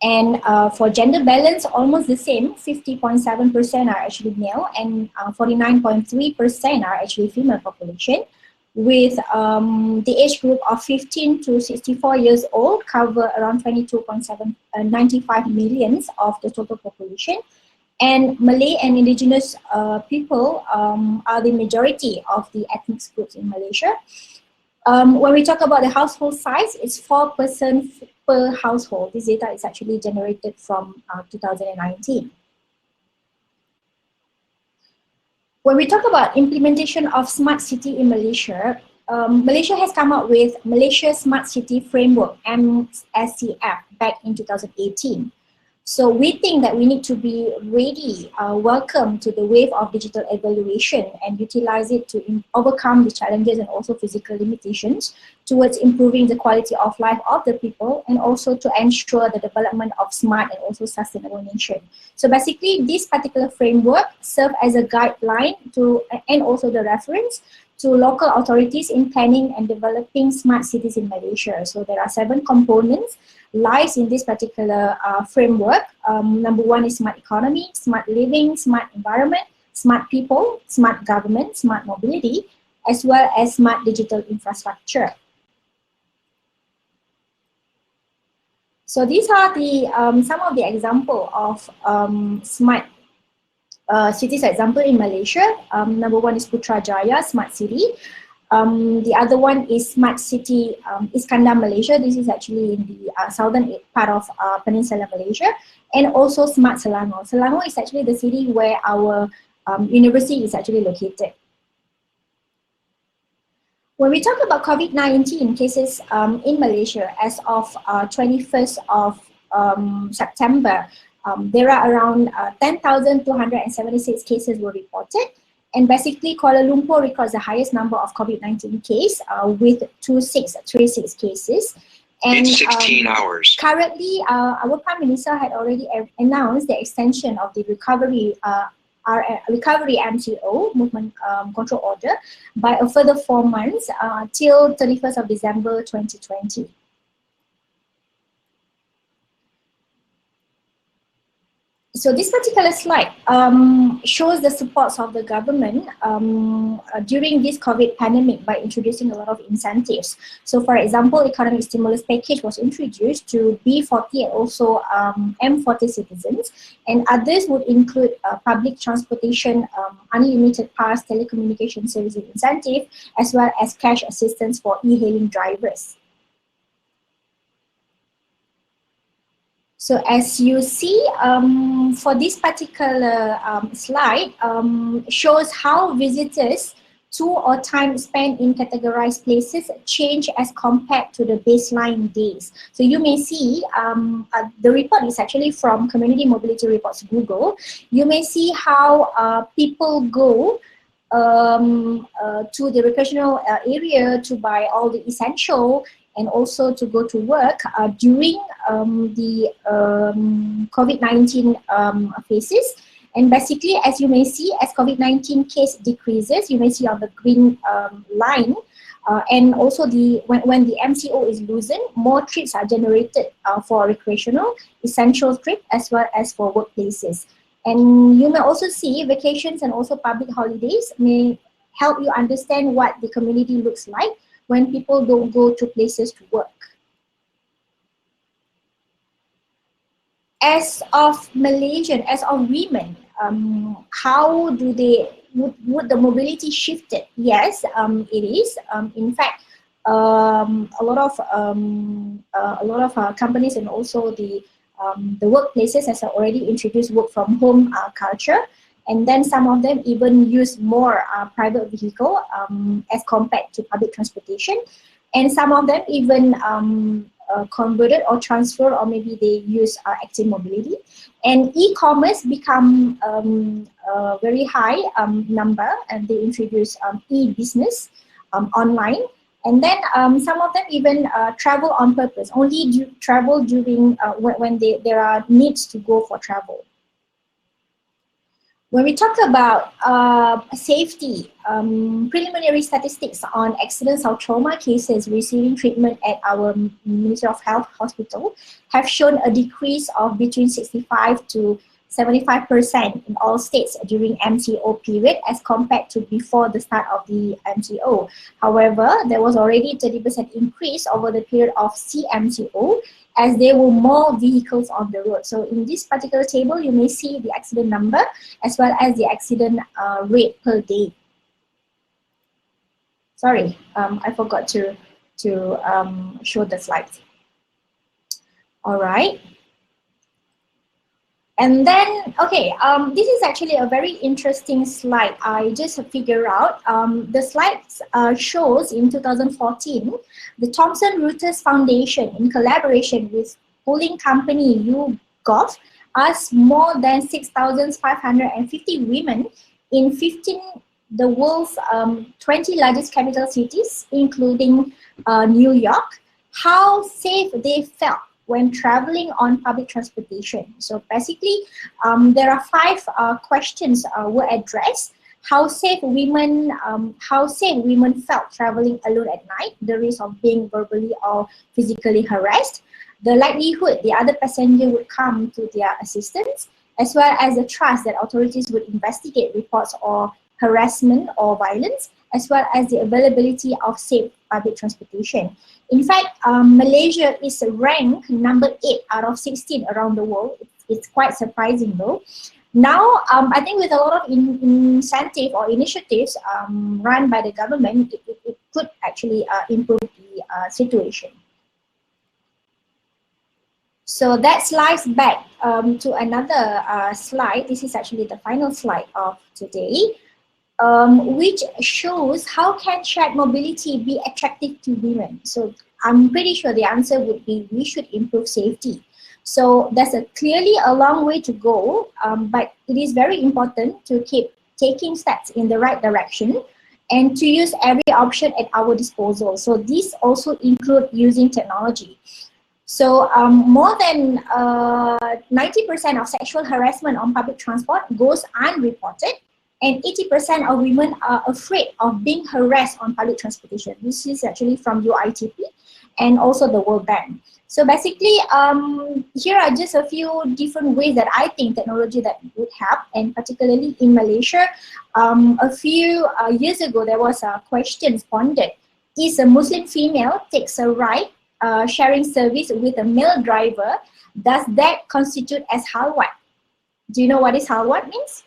And for gender balance, almost the same, 50.7% are actually male and 49.3% are actually female population, with the age group of 15 to 64 years old cover around 22.95 millions of the total population. And Malay and indigenous people are the majority of the ethnic groups in Malaysia. When we talk about the household size, it's 4 persons per household. This data is actually generated from 2019. When we talk about implementation of smart city in Malaysia, Malaysia has come up with Malaysia Smart City Framework, MSCF, back in 2018. So we think that we need to be ready, welcome to the wave of digital evaluation and utilize it to overcome the challenges and also physical limitations towards improving the quality of life of the people and also to ensure the development of smart and also sustainable nation. So basically this particular framework serves as a guideline and also the reference to local authorities in planning and developing smart cities in Malaysia. So there are 7 components lies in this particular framework. Number 1 is smart economy, smart living, smart environment, smart people, smart government, smart mobility, as well as smart digital infrastructure. So these are the some of the example of smart cities, example in Malaysia. Number one is Putrajaya, smart city. The other one is smart city Iskandar, Malaysia. This is actually in the southern part of Peninsular Malaysia. And also smart Selangor. Selangor is actually the city where our university is actually located. When we talk about COVID-19 cases in Malaysia, as of 21st of September, there are around 10,276 cases were reported. And basically, Kuala Lumpur records the highest number of COVID-19 cases with 2,636 cases. And it's 16 hours. Currently, our Prime Minister had already announced the extension of the recovery MCO, movement control order, by a further 4 months till 31st of December 2020. So this particular slide shows the supports of the government during this COVID pandemic by introducing a lot of incentives. So for example, economic stimulus package was introduced to B40 and also M40 citizens, and others would include public transportation, unlimited pass, telecommunication services incentive, as well as cash assistance for e-hailing drivers. So as you see, for this particular slide, shows how visitors to or time spent in categorized places change as compared to the baseline days. So you may see, the report is actually from Community Mobility Reports Google. You may see how people go to the recreational area to buy all the essential and also to go to work during the COVID-19 phases. And basically, as you may see, as COVID-19 case decreases, you may see on the green line, and also when the MCO is loosened, more trips are generated for recreational, essential trips, as well as for workplaces. And you may also see vacations and also public holidays may help you understand what the community looks like when people don't go to places to work. As of Malaysian, as of women, how do they, would the mobility shifted? Yes, it is. In fact, a lot of companies and also the workplaces has already introduced work from home culture. And then some of them even use more private vehicle as compared to public transportation. And some of them even converted or transfer, or maybe they use active mobility. And e-commerce become a very high number, and they introduce e-business online. And then some of them even travel on purpose, only travel during when there are needs to go for travel. When we talk about safety, preliminary statistics on accidents or trauma cases receiving treatment at our Ministry of Health hospital have shown a decrease of between 65 to 75% in all states during MCO period as compared to before the start of the MCO. However, there was already 30% increase over the period of CMCO, as there were more vehicles on the road. So in this particular table, you may see the accident number as well as the accident rate per day. Sorry, I forgot to show the slides. All right. And then, okay, this is actually a very interesting slide. I just figured out, the slides shows in 2014, the Thomson Reuters Foundation in collaboration with polling company YouGov asked more than 6,550 women in 15 the world's 20 largest capital cities, including New York, how safe they felt when traveling on public transportation. So basically, there are 5 questions were addressed. How safe women felt traveling alone at night, the risk of being verbally or physically harassed, the likelihood the other passenger would come to their assistance, as well as the trust that authorities would investigate reports or harassment or violence, as well as the availability of safe public transportation. In fact, Malaysia is ranked number 8 out of 16 around the world. It's quite surprising though. Now, I think with a lot of incentive or initiatives run by the government, it could actually improve the situation. So that slides back to another slide. This is actually the final slide of today, which shows how can shared mobility be attractive to women. So I'm pretty sure the answer would be we should improve safety. So there's clearly a long way to go, but it is very important to keep taking steps in the right direction and to use every option at our disposal. So these also include using technology. So more than 90% of sexual harassment on public transport goes unreported, and 80% of women are afraid of being harassed on public transportation. This is actually from UITP and also the World Bank. So basically, here are just a few different ways that I think technology that would help, and particularly in Malaysia, a few years ago, there was a question pondered. Is a Muslim female takes a ride sharing service with a male driver, does that constitute as halwat? Do you know what is halwat means?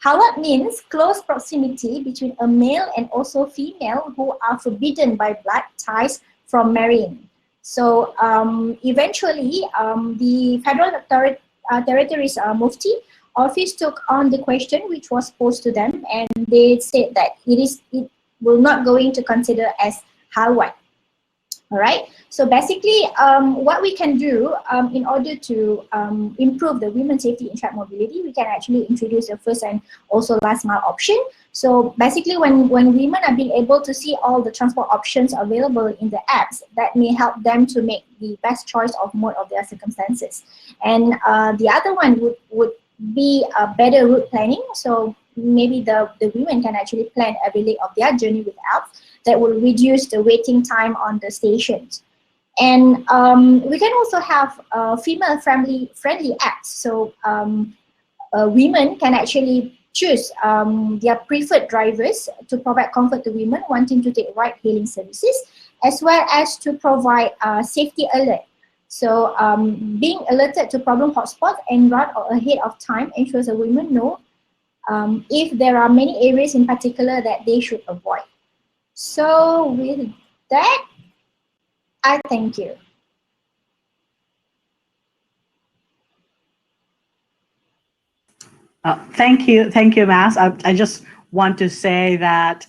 Halwat means close proximity between a male and also female who are forbidden by blood ties from marrying. So eventually, the Federal Territories Mufti office took on the question which was posed to them, and they said that it will not going to consider as halwat. All right. So basically, what we can do in order to improve the women's safety in shared mobility, we can actually introduce the first and also last mile option. So basically, when women are being able to see all the transport options available in the apps, that may help them to make the best choice of mode of their circumstances. And the other one would be a better route planning. So maybe the women can actually plan every leg of their journey with apps that will reduce the waiting time on the stations. And we can also have female-friendly apps. So women can actually choose their preferred drivers to provide comfort to women wanting to take ride-hailing services, as well as to provide safety alert. So being alerted to problem hotspots and run ahead of time ensures that women know if there are many areas in particular that they should avoid. So with that, I thank you. Thank you, Mas. I just want to say that,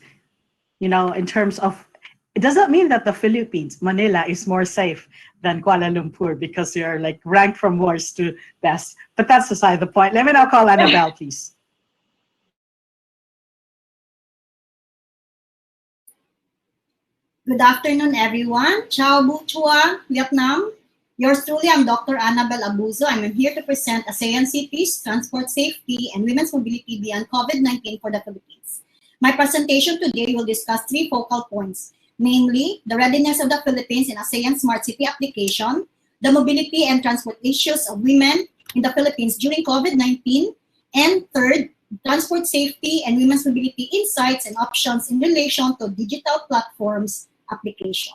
you know, in terms of, it doesn't mean that the Philippines, Manila, is more safe than Kuala Lumpur because you're like ranked from worst to best. But that's aside the point. Let me now call Annabelle, please. Good afternoon, everyone. Ciao Bu Chua, Vietnam. Yours truly, I'm Dr. Annabelle Abuzo. I'm here to present ASEAN cities, transport safety, and women's mobility beyond COVID-19 for the Philippines. My presentation today will discuss 3 focal points, namely the readiness of the Philippines in ASEAN Smart City application, the mobility and transport issues of women in the Philippines during COVID-19, and third, transport safety and women's mobility insights and options in relation to digital platforms application.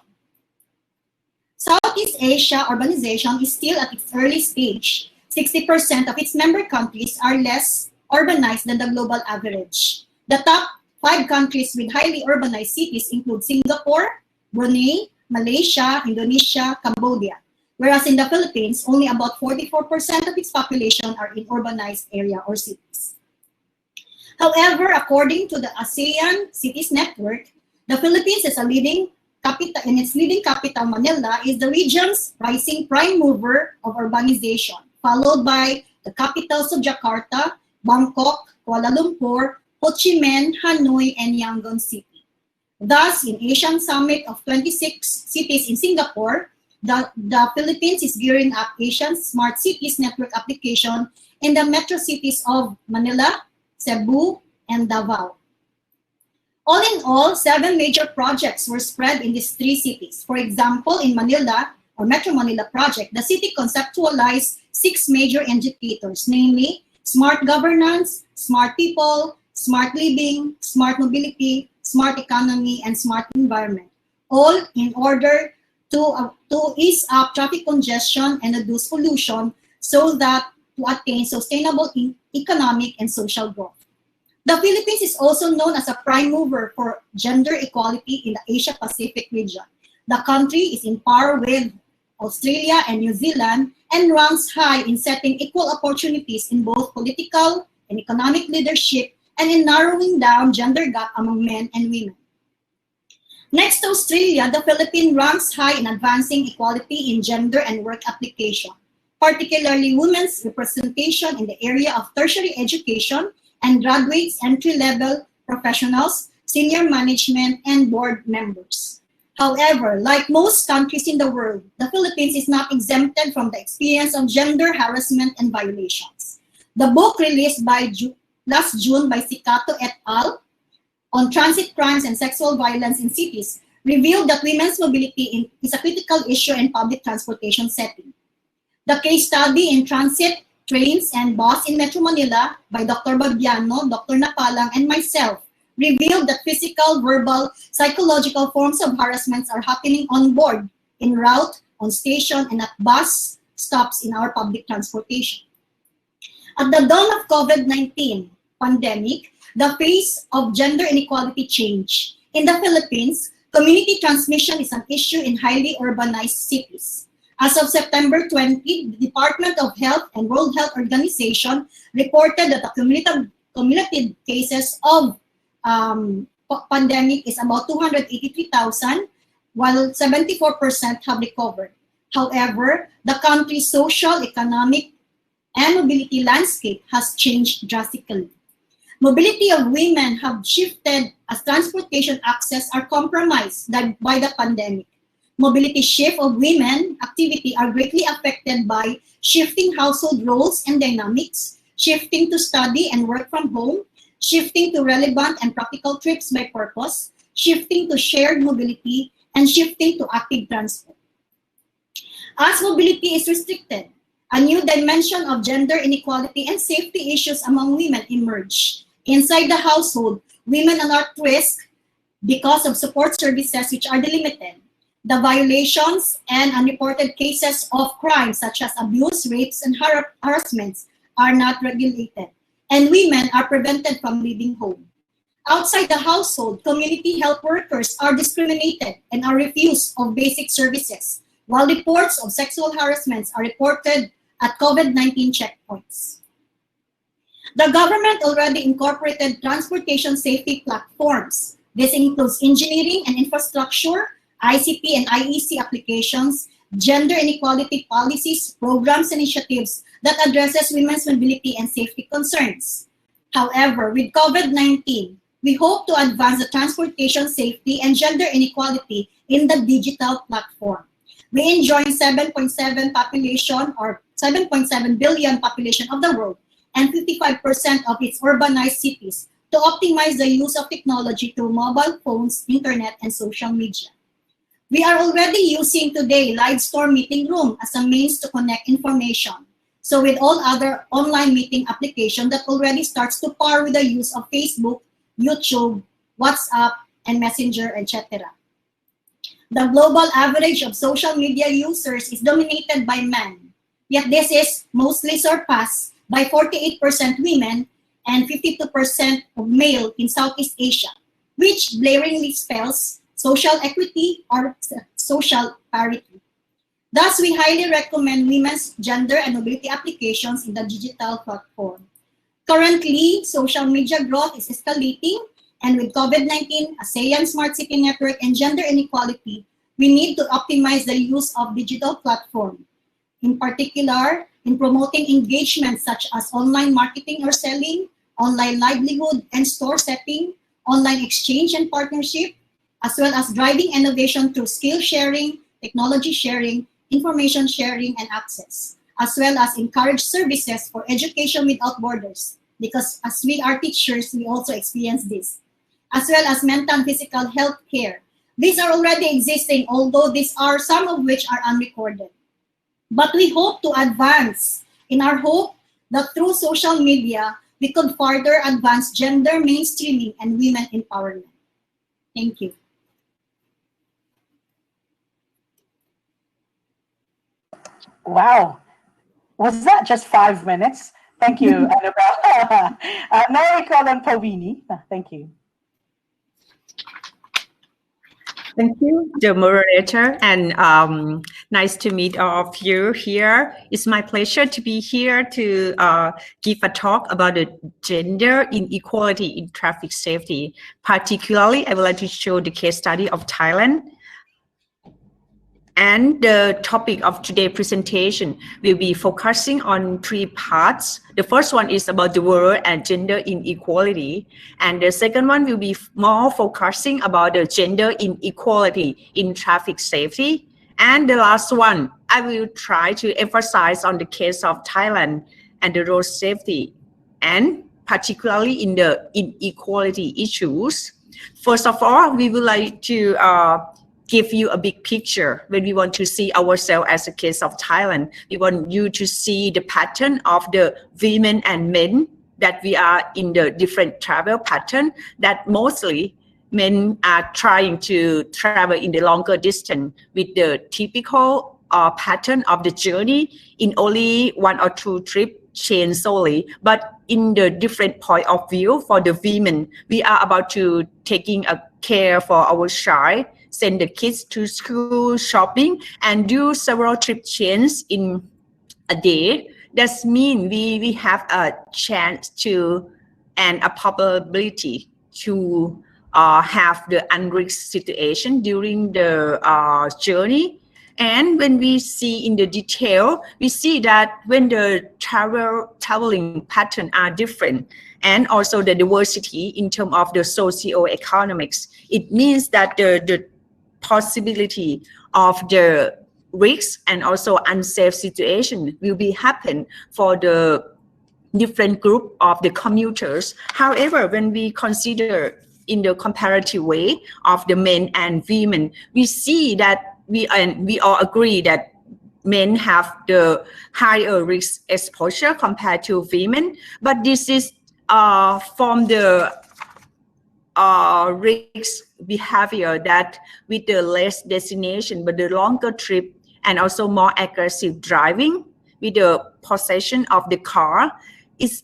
Southeast Asia urbanization is still at its early stage. 60% of its member countries are less urbanized than the global average. The top 5 countries with highly urbanized cities include Singapore, Brunei, Malaysia, Indonesia, Cambodia, whereas in the Philippines, only about 44% of its population are in urbanized area or cities. However, according to the ASEAN Cities Network, the Philippines is a leading capital, and its leading capital, Manila, is the region's rising prime mover of urbanization, followed by the capitals of Jakarta, Bangkok, Kuala Lumpur, Ho Chi Minh, Hanoi, and Yangon City. Thus, in Asian Summit of 26 cities in Singapore, the Philippines is gearing up Asian Smart Cities Network application in the metro cities of Manila, Cebu, and Davao. All in all, 7 major projects were spread in these 3 cities. For example, in Manila, or Metro Manila project, the city conceptualized 6 major indicators, namely smart governance, smart people, smart living, smart mobility, smart economy, and smart environment, all in order to ease up traffic congestion and reduce pollution so that to attain sustainable economic and social growth. The Philippines is also known as a prime mover for gender equality in the Asia-Pacific region. The country is in par with Australia and New Zealand and ranks high in setting equal opportunities in both political and economic leadership and in narrowing down gender gap among men and women. Next to Australia, the Philippines ranks high in advancing equality in gender and work application, particularly women's representation in the area of tertiary education and graduates, entry-level professionals, senior management, and board members. However, like most countries in the world, the Philippines is not exempted from the experience of gender harassment and violations. The book released last June by Sicato et al. On transit crimes and sexual violence in cities revealed that women's mobility is a critical issue in public transportation setting. The case study in transit, trains, and bus in Metro Manila by Dr. Babiano, Dr. Napalang, and myself revealed that physical, verbal, psychological forms of harassments are happening on board, en route, on station, and at bus stops in our public transportation. At the dawn of COVID-19 pandemic, the face of gender inequality changed. In the Philippines, community transmission is an issue in highly urbanized cities. As of September 20, the Department of Health and World Health Organization reported that the cumulative cases of pandemic is about 283,000, while 74% have recovered. However, the country's social, economic, and mobility landscape has changed drastically. Mobility of women have shifted as transportation access are compromised by the pandemic. Mobility shift of women activity are greatly affected by shifting household roles and dynamics, shifting to study and work from home, shifting to relevant and practical trips by purpose, shifting to shared mobility, and shifting to active transport. As mobility is restricted, a new dimension of gender inequality and safety issues among women emerge. Inside the household, women are at risk because of support services which are delimited. The violations and unreported cases of crimes such as abuse, rapes, and harassments are not regulated, and women are prevented from leaving home. Outside the household, community health workers are discriminated and are refused of basic services, while reports of sexual harassments are reported at COVID-19 checkpoints. The government already incorporated transportation safety platforms. This includes engineering and infrastructure, ICT and IEC applications, gender inequality policies, programs, and initiatives that addresses women's mobility and safety concerns. However, with COVID-19, we hope to advance the transportation safety and gender inequality in the digital platform. We enjoy 7.7 population or 7.7 billion population of the world and 55% of its urbanized cities to optimize the use of technology through mobile phones, internet, and social media. We are already using today live store meeting room as a means to connect information. So with all other online meeting applications that already starts to par with the use of Facebook, YouTube, WhatsApp, and Messenger, etc. The global average of social media users is dominated by men, yet this is mostly surpassed by 48% women and 52% of male in Southeast Asia, which blaringly spells social equity or social parity. Thus, we highly recommend women's gender and mobility applications in the digital platform. Currently, social media growth is escalating, and with COVID-19, ASEAN Smart City Network, and gender inequality, we need to optimize the use of digital platform. In particular, in promoting engagement such as online marketing or selling, online livelihood and store setting, online exchange and partnership, as well as driving innovation through skill sharing, technology sharing, information sharing, and access, as well as encourage services for education without borders, because as we are teachers, we also experience this, as well as mental and physical health care. These are already existing, although these are some of which are unrecorded. But we hope to advance in our hope that through social media, we could further advance gender mainstreaming and women empowerment. Thank you. Wow. Was that just 5 minutes? Thank you, Annabelle. Now we call on Pavini. Thank you. Thank you, the moderator, and nice to meet all of you here. It's my pleasure to be here to give a talk about the gender inequality in traffic safety. Particularly, I would like to show the case study of Thailand. And the topic of today's presentation will be focusing on 3 parts. The first one is about the world and gender inequality. And the second one will be more focusing about the gender inequality in traffic safety. And the last one, I will try to emphasize on the case of Thailand and the road safety, and particularly in the inequality issues. First of all, we would like to give you a big picture when we want to see ourselves as a case of Thailand. We want you to see the pattern of the women and men that we are in the different travel pattern, that mostly men are trying to travel in the longer distance with the typical pattern of the journey in only 1 or 2 trips chain solely. But in the different point of view for the women, we are about to taking a care for our child, send the kids to school, shopping, and do several trip chains in a day. That means we have a chance to and a probability to have the unrisk situation during the journey. And when we see in the detail, we see that when the traveling pattern are different, and also the diversity in terms of the socio-economics, it means that the possibility of the risks and also unsafe situation will be happen for the different group of the commuters. However, when we consider in the comparative way of the men and women, we see that we all agree that men have the higher risk exposure compared to women, but this is from the risk behavior that with the less destination but the longer trip and also more aggressive driving with the possession of the car is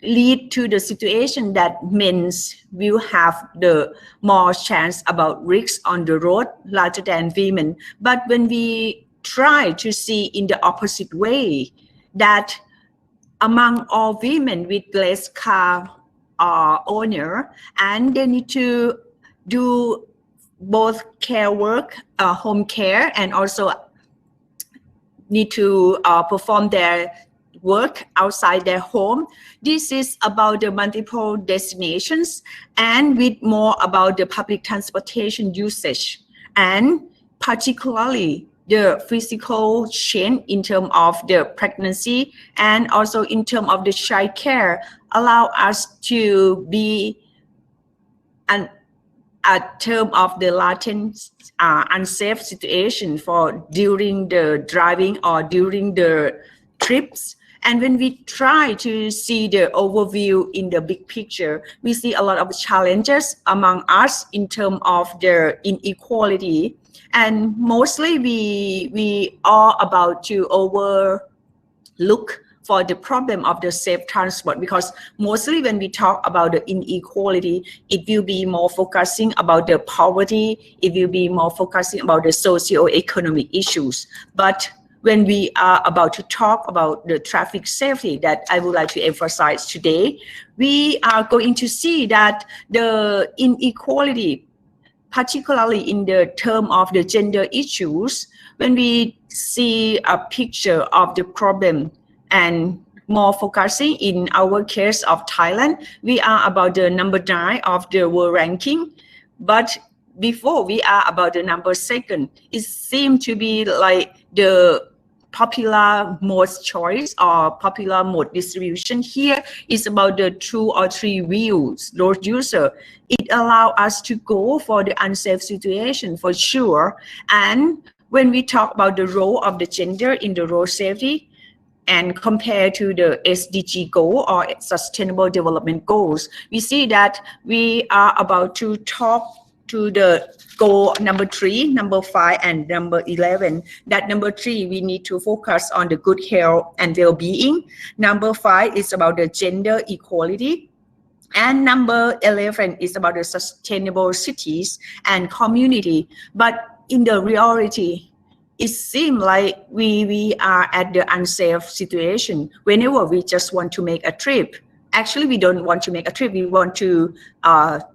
lead to the situation that men will have the more chance about risks on the road rather than women. But when we try to see in the opposite way, that among all women with less car owner, and they need to do both care work, home care, and also need to perform their work outside their home. This is about the multiple destinations and with more about the public transportation usage, and particularly the physical change in terms of the pregnancy and also in terms of the child care allow us to be a term of the latent unsafe situation for during the driving or during the trips. And when we try to see the overview in the big picture, we see a lot of challenges among us in terms of the inequality. And mostly we are about to overlook for the problem of the safe transport, because mostly when we talk about the inequality, it will be more focusing about the poverty, it will be more focusing about the socio-economic issues. But when we are about to talk about the traffic safety that I would like to emphasize today, we are going to see that the inequality, particularly in the term of the gender issues, when we see a picture of the problem and more focusing in our case of Thailand, we are about the number 9 of the world ranking. But before we are about the number 2, it seems to be like the popular mode choice or popular mode distribution here is about the 2 or 3 wheels road user. It allows us to go for the unsafe situation for sure. And when we talk about the role of the gender in the road safety and compare to the SDG goal or Sustainable Development Goals, we see that we are about to talk to the goal number 3, number 5, and number 11. That number 3, we need to focus on the good health and well-being. Number 5 is about the gender equality. And number 11 is about the sustainable cities and community. But in the reality, it seems like we are at the unsafe situation. Whenever we just want to make a trip, actually we don't want to make a trip, we want to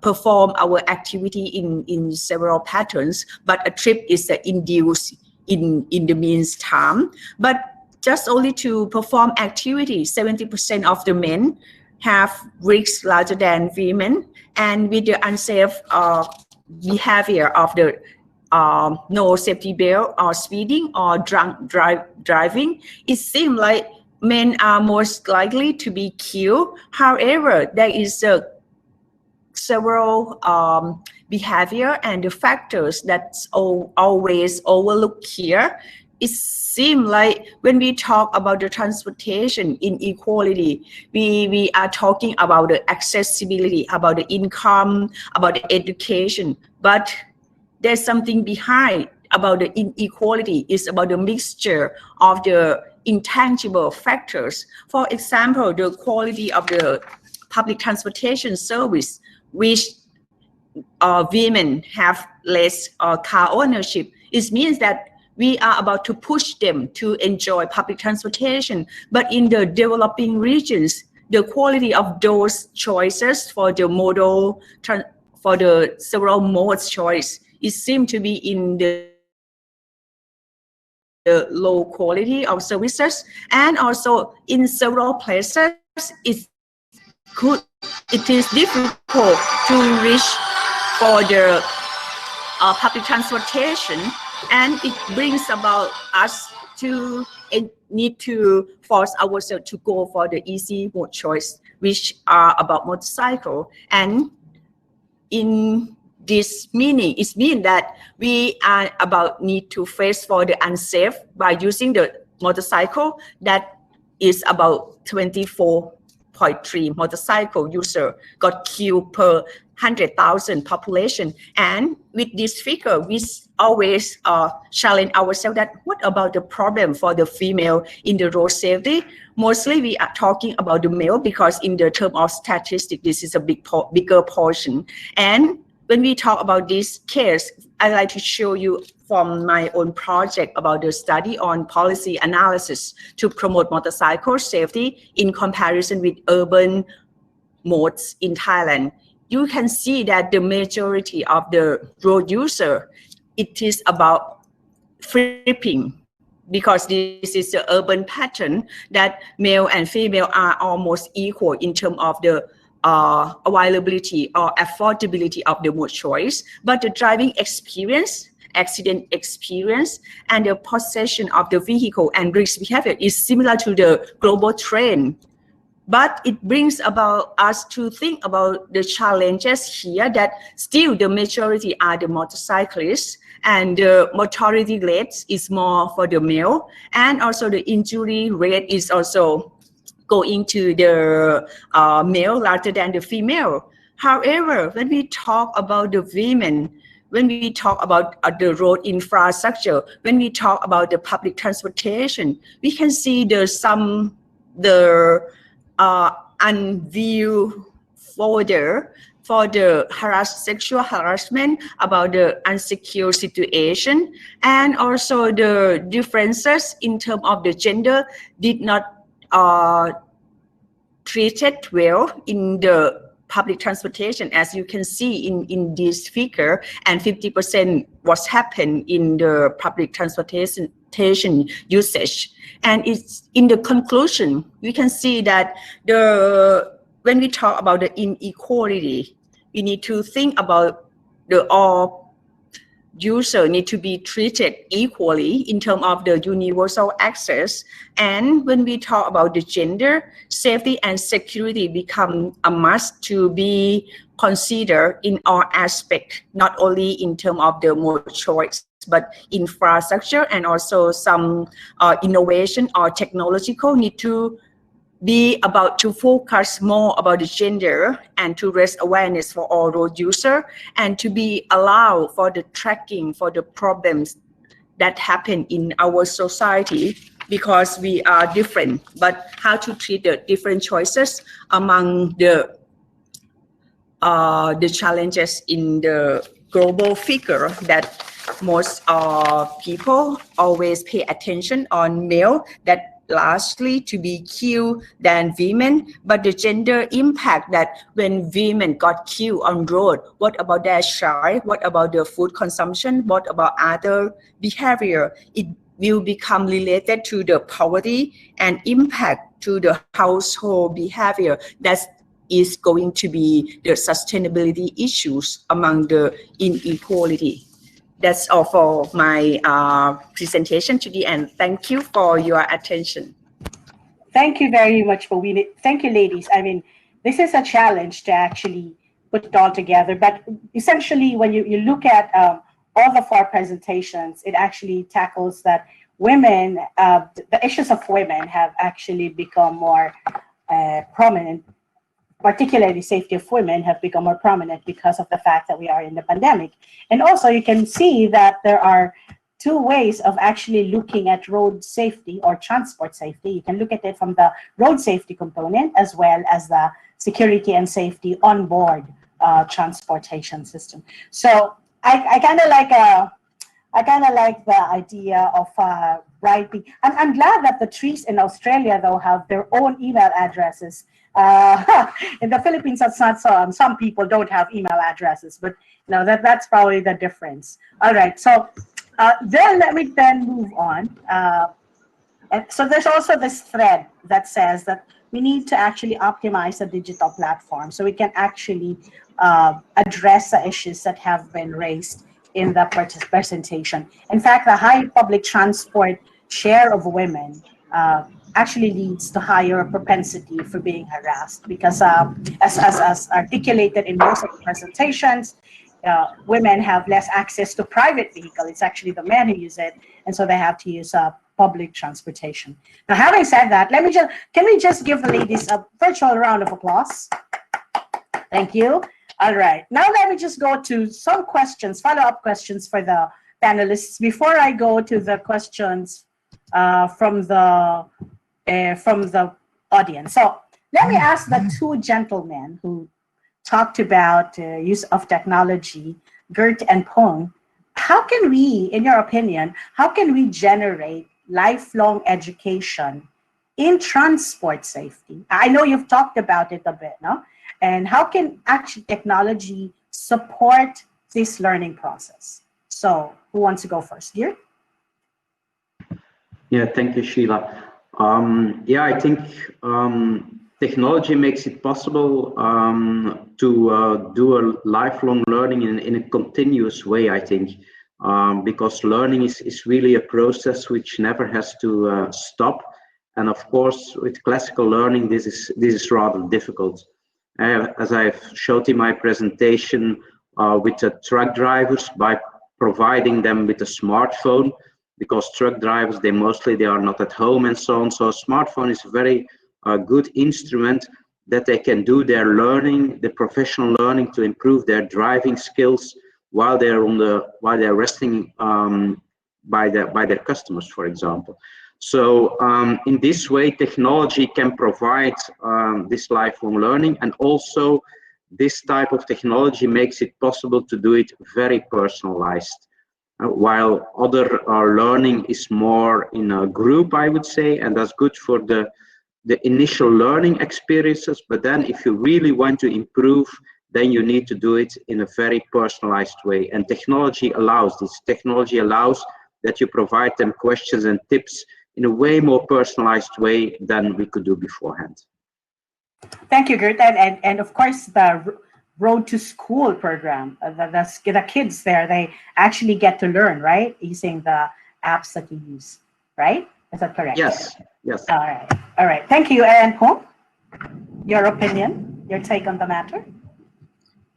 perform our activity in several patterns, but a trip is induced in the meantime. But just only to perform activity, 70% of the men have risks larger than women, and with the unsafe behavior of the no safety belt or speeding or drunk driving, it seems like men are most likely to be killed. However, there is several behavior and the factors that's always overlooked here. It seems like when we talk about the transportation inequality, we are talking about the accessibility, about the income, about the education, but there's something behind about the inequality. It's about the mixture of the intangible factors. For example, the quality of the public transportation service, which women have less car ownership. It means that we are about to push them to enjoy public transportation. But in the developing regions, the quality of those choices for the modal, for the several modes choice, it seems to be in the low quality of services, and also in several places it is difficult to reach for the public transportation, and it brings about us to need to force ourselves to go for the easy mode choice, which are about motorcycle. And in this meaning, it means that we are about need to face for the unsafe by using the motorcycle. That is about 24.3 motorcycle user got killed per 100,000 population. And with this figure, we always challenge ourselves that what about the problem for the female in the road safety? Mostly we are talking about the male because in the term of statistics, this is a bigger portion. And when we talk about this case, I'd like to show you from my own project about the study on policy analysis to promote motorcycle safety in comparison with urban modes in Thailand. You can see that the majority of the road user, it is about flipping, because this is the urban pattern that male and female are almost equal in terms of the availability or affordability of the mode choice, but the driving experience, accident experience, and the possession of the vehicle and risk behavior is similar to the global trend. But it brings about us to think about the challenges here, that still the majority are the motorcyclists, and the mortality rate is more for the male, and also the injury rate is also going to the male rather than the female. However, when we talk about the women, when we talk about the road infrastructure, when we talk about the public transportation, we can see unview folder for the sexual harassment, about the insecure situation, and also the differences in terms of the gender did not treated well in the public transportation, as you can see in this figure, and 50% was happened in the public transportation usage. And it's in the conclusion, we can see that when we talk about the inequality, we need to think about all user need to be treated equally in terms of the universal access. And when we talk about the gender, safety and security become a must to be considered in all aspects, not only in terms of the mode choice, but infrastructure and also some innovation or technological need to be about to focus more about the gender and to raise awareness for all road users and to be allowed for the tracking for the problems that happen in our society because we are different, but how to treat the different choices among the challenges in the global figure that most people always pay attention on male that largely to be killed than women, but the gender impact that when women got killed on road, what about their child, what about their food consumption, what about other behavior? It will become related to the poverty and impact to the household behavior. That is going to be the sustainability issues among the inequality. That's all for my presentation today, and thank you for your attention. Thank you very much, Bowini. Thank you, ladies. I mean, this is a challenge to actually put it all together, but essentially when you look at all the 4 presentations, it actually tackles that women, the issues of women have actually become more prominent, particularly safety of women have become more prominent because of the fact that we are in the pandemic. And also you can see that there are 2 ways of actually looking at road safety or transport safety. You can look at it from the road safety component as well as the security and safety on board transportation system. So I kind of like the idea of writing. I'm glad that the trees in Australia though have their own email addresses. In the Philippines, that's not so. Some people don't have email addresses, but no, that's probably the difference. All right, so then let me then move on. And so there's also this thread that says that we need to actually optimize the digital platform so we can actually address the issues that have been raised in the presentation. In fact, the high public transport share of women actually leads to higher propensity for being harassed because as articulated in most of the presentations, women have less access to private vehicle. It's actually the men who use it, and so they have to use public transportation. Now, having said that, can we just give the ladies a virtual round of applause? Thank you. All right, now let me just go to some questions, follow-up questions for the panelists before I go to the questions from the audience. So let me ask the 2 gentlemen who talked about use of technology, Gert and Pong. How can we, in your opinion, how can we generate lifelong education in transport safety? I know you've talked about it a bit, no? And how can actually technology support this learning process? So who wants to go first? Gert? Yeah, thank you, Sheila. Yeah, I think technology makes it possible to do a lifelong learning in a continuous way, I think, because learning is really a process which never has to stop. And of course, with classical learning, this is rather difficult. As I've showed in my presentation with the truck drivers, by providing them with a smartphone, because truck drivers, they are not at home and so on. So a smartphone is a very good instrument that they can do their learning, the professional learning, to improve their driving skills while they're resting by their customers, for example. So in this way, technology can provide this lifelong learning, and also this type of technology makes it possible to do it very personalized. While other learning is more in a group, I would say, and that's good for the initial learning experiences. But then if you really want to improve, then you need to do it in a very personalized way. And technology allows this. Technology allows that you provide them questions and tips in a way more personalized way than we could do beforehand. Thank you, Gert. And of course, the Road to School program, the kids there, they actually get to learn, right? Using the apps that you use, right? Is that correct? Yes, yes. All right. Thank you. And Pong, your opinion, your take on the matter?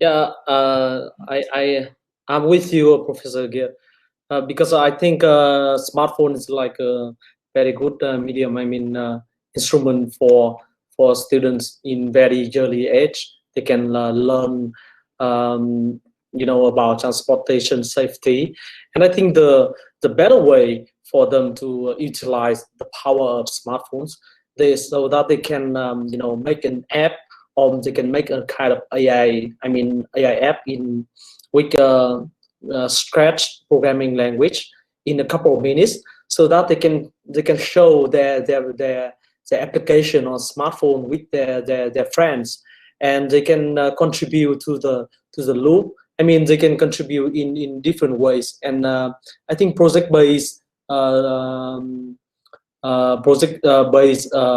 Yeah, I'm with you, Professor Gear, because I think smartphone is like a very good medium, instrument for for students in very early age. They can learn, you know, about transportation safety. And I think the better way for them to utilize the power of smartphones, so that they can, you know, make an app, or they can make a kind of AI app in with Scratch programming language in a couple of minutes, so that they can show their application on smartphone with their friends, and they can contribute to the loop. I mean, they can contribute in different ways. And I think project-based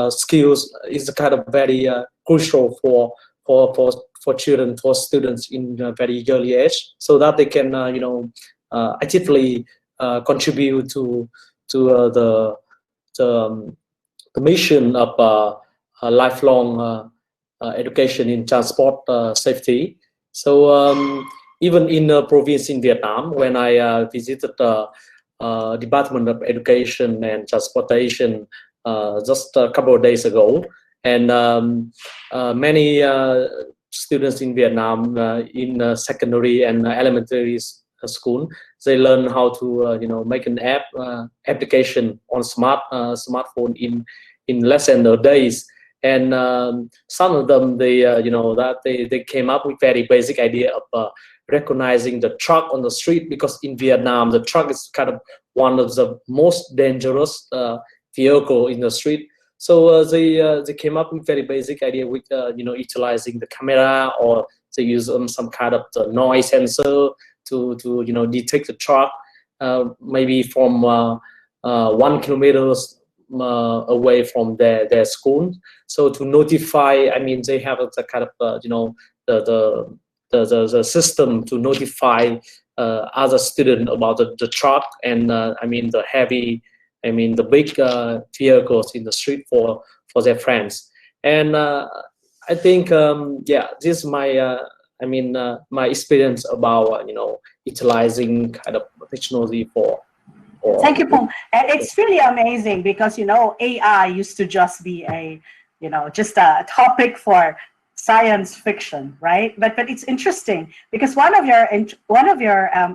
skills is kind of very crucial for children, for students in a very early age, so that they can you know, actively contribute to the mission of lifelong education in transport safety. So even in a province in Vietnam, when I visited the Department of Education and Transportation just a couple of days ago, and many students in Vietnam in secondary and elementary school, they learn how to you know, make an application on smartphone in less than a days. And some of them, they you know, that they came up with very basic idea of recognizing the truck on the street, because in Vietnam the truck is kind of one of the most dangerous vehicle in the street. So they came up with very basic idea with you know, utilizing the camera, or they use some kind of the noise sensor to you know, detect the truck maybe from 1 kilometer away from their school. So to notify, I mean, they have a kind of you know, the system to notify other student about the truck, and I mean the heavy, I mean the big vehicles in the street for their friends. And I think yeah, this is my I mean my experience about you know, utilizing kind of technology for Thank you, Pong. And it's really amazing, because you know, AI used to just be a, you know, just a topic for science fiction, right? But it's interesting, because one of your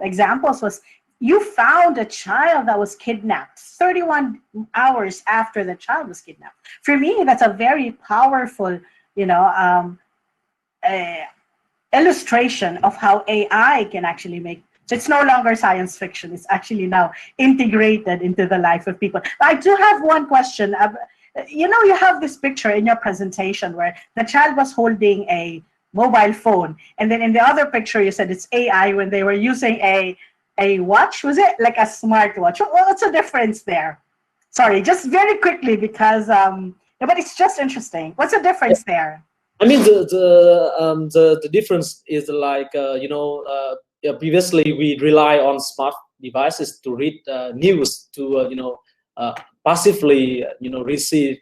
examples was you found a child that was kidnapped 31 hours after the child was kidnapped. For me, that's a very powerful, you know, illustration of how AI can actually make. So it's no longer science fiction. It's actually now integrated into the life of people. I do have one question. You know, you have this picture in your presentation where the child was holding a mobile phone, and then in the other picture you said it's AI when they were using a watch. Was it like a smartwatch? What's the difference there? Sorry, just very quickly, because but it's just interesting. What's the difference there? I mean, the difference is like you know, previously we rely on smart devices to read news, to you know, passively you know, receive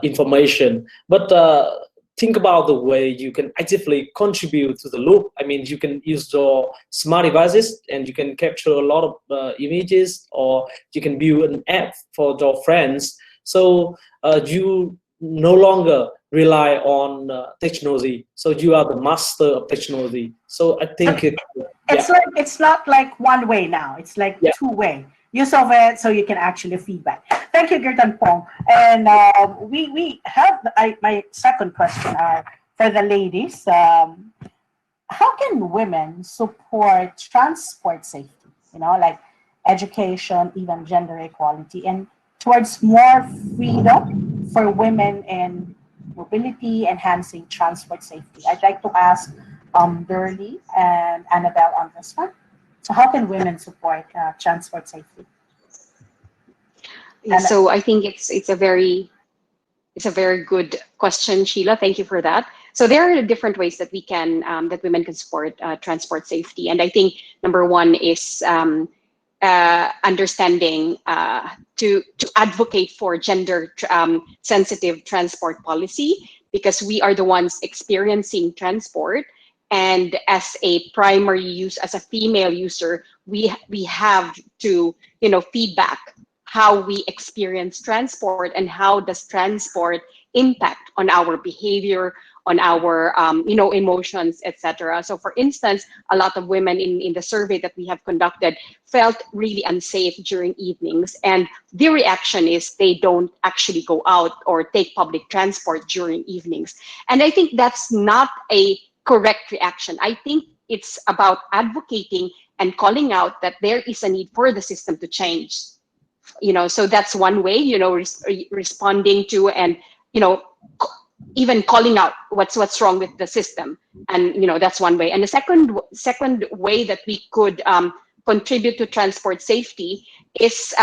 information. But think about the way you can actively contribute to the loop. I mean, you can use your smart devices and you can capture a lot of images, or you can build an app for your friends. So you no longer rely on technology. So you are the master of technology. So I think it's like, it's not like one way now. It's like two-way use of it, so you can actually feedback. Thank you, Gertan Pong. And we have my second question for the ladies. How can women support transport safety? You know, like education, even gender equality, and towards more freedom for women in mobility, enhancing transport safety? I'd like to ask Durley and Annabelle on this one. So how can women support transport safety? So I think it's a very good question, Sheila. Thank you for that. So there are different ways that we can that women can support transport safety, and I think number one is understanding to advocate for gender sensitive transport policy, because we are the ones experiencing transport. And as a primary use, as a female user, we have to, you know, feedback how we experience transport and how does transport impact on our behavior, on our emotions, etc. So for instance, a lot of women in the survey that we have conducted felt really unsafe during evenings, and their reaction is they don't actually go out or take public transport during evenings. And I think that's not a correct reaction. I think it's about advocating and calling out that there is a need for the system to change. So that's one way, responding to and, even calling out what's wrong with the system. And, that's one way. And the second way that we could contribute to transport safety is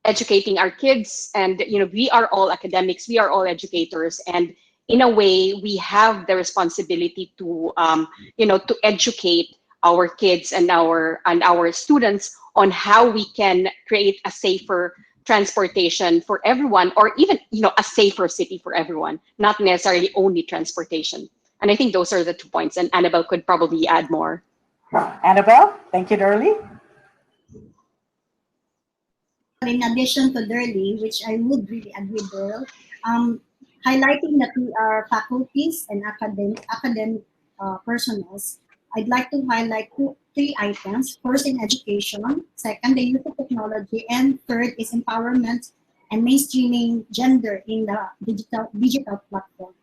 educating our kids. And, we are all academics, we are all educators. And in a way, we have the responsibility to, to educate our kids and our students on how we can create a safer transportation for everyone, or even, a safer city for everyone, not necessarily only transportation. And I think those are the 2 points, and Annabelle could probably add more. Annabelle, thank you, Dorley. In addition to Dorley, which I would really agree with, highlighting that we are faculties and academic personals, I'd like to highlight 3 items. First, in education. Second, the use of technology. And third is empowerment and mainstreaming gender in the digital platform.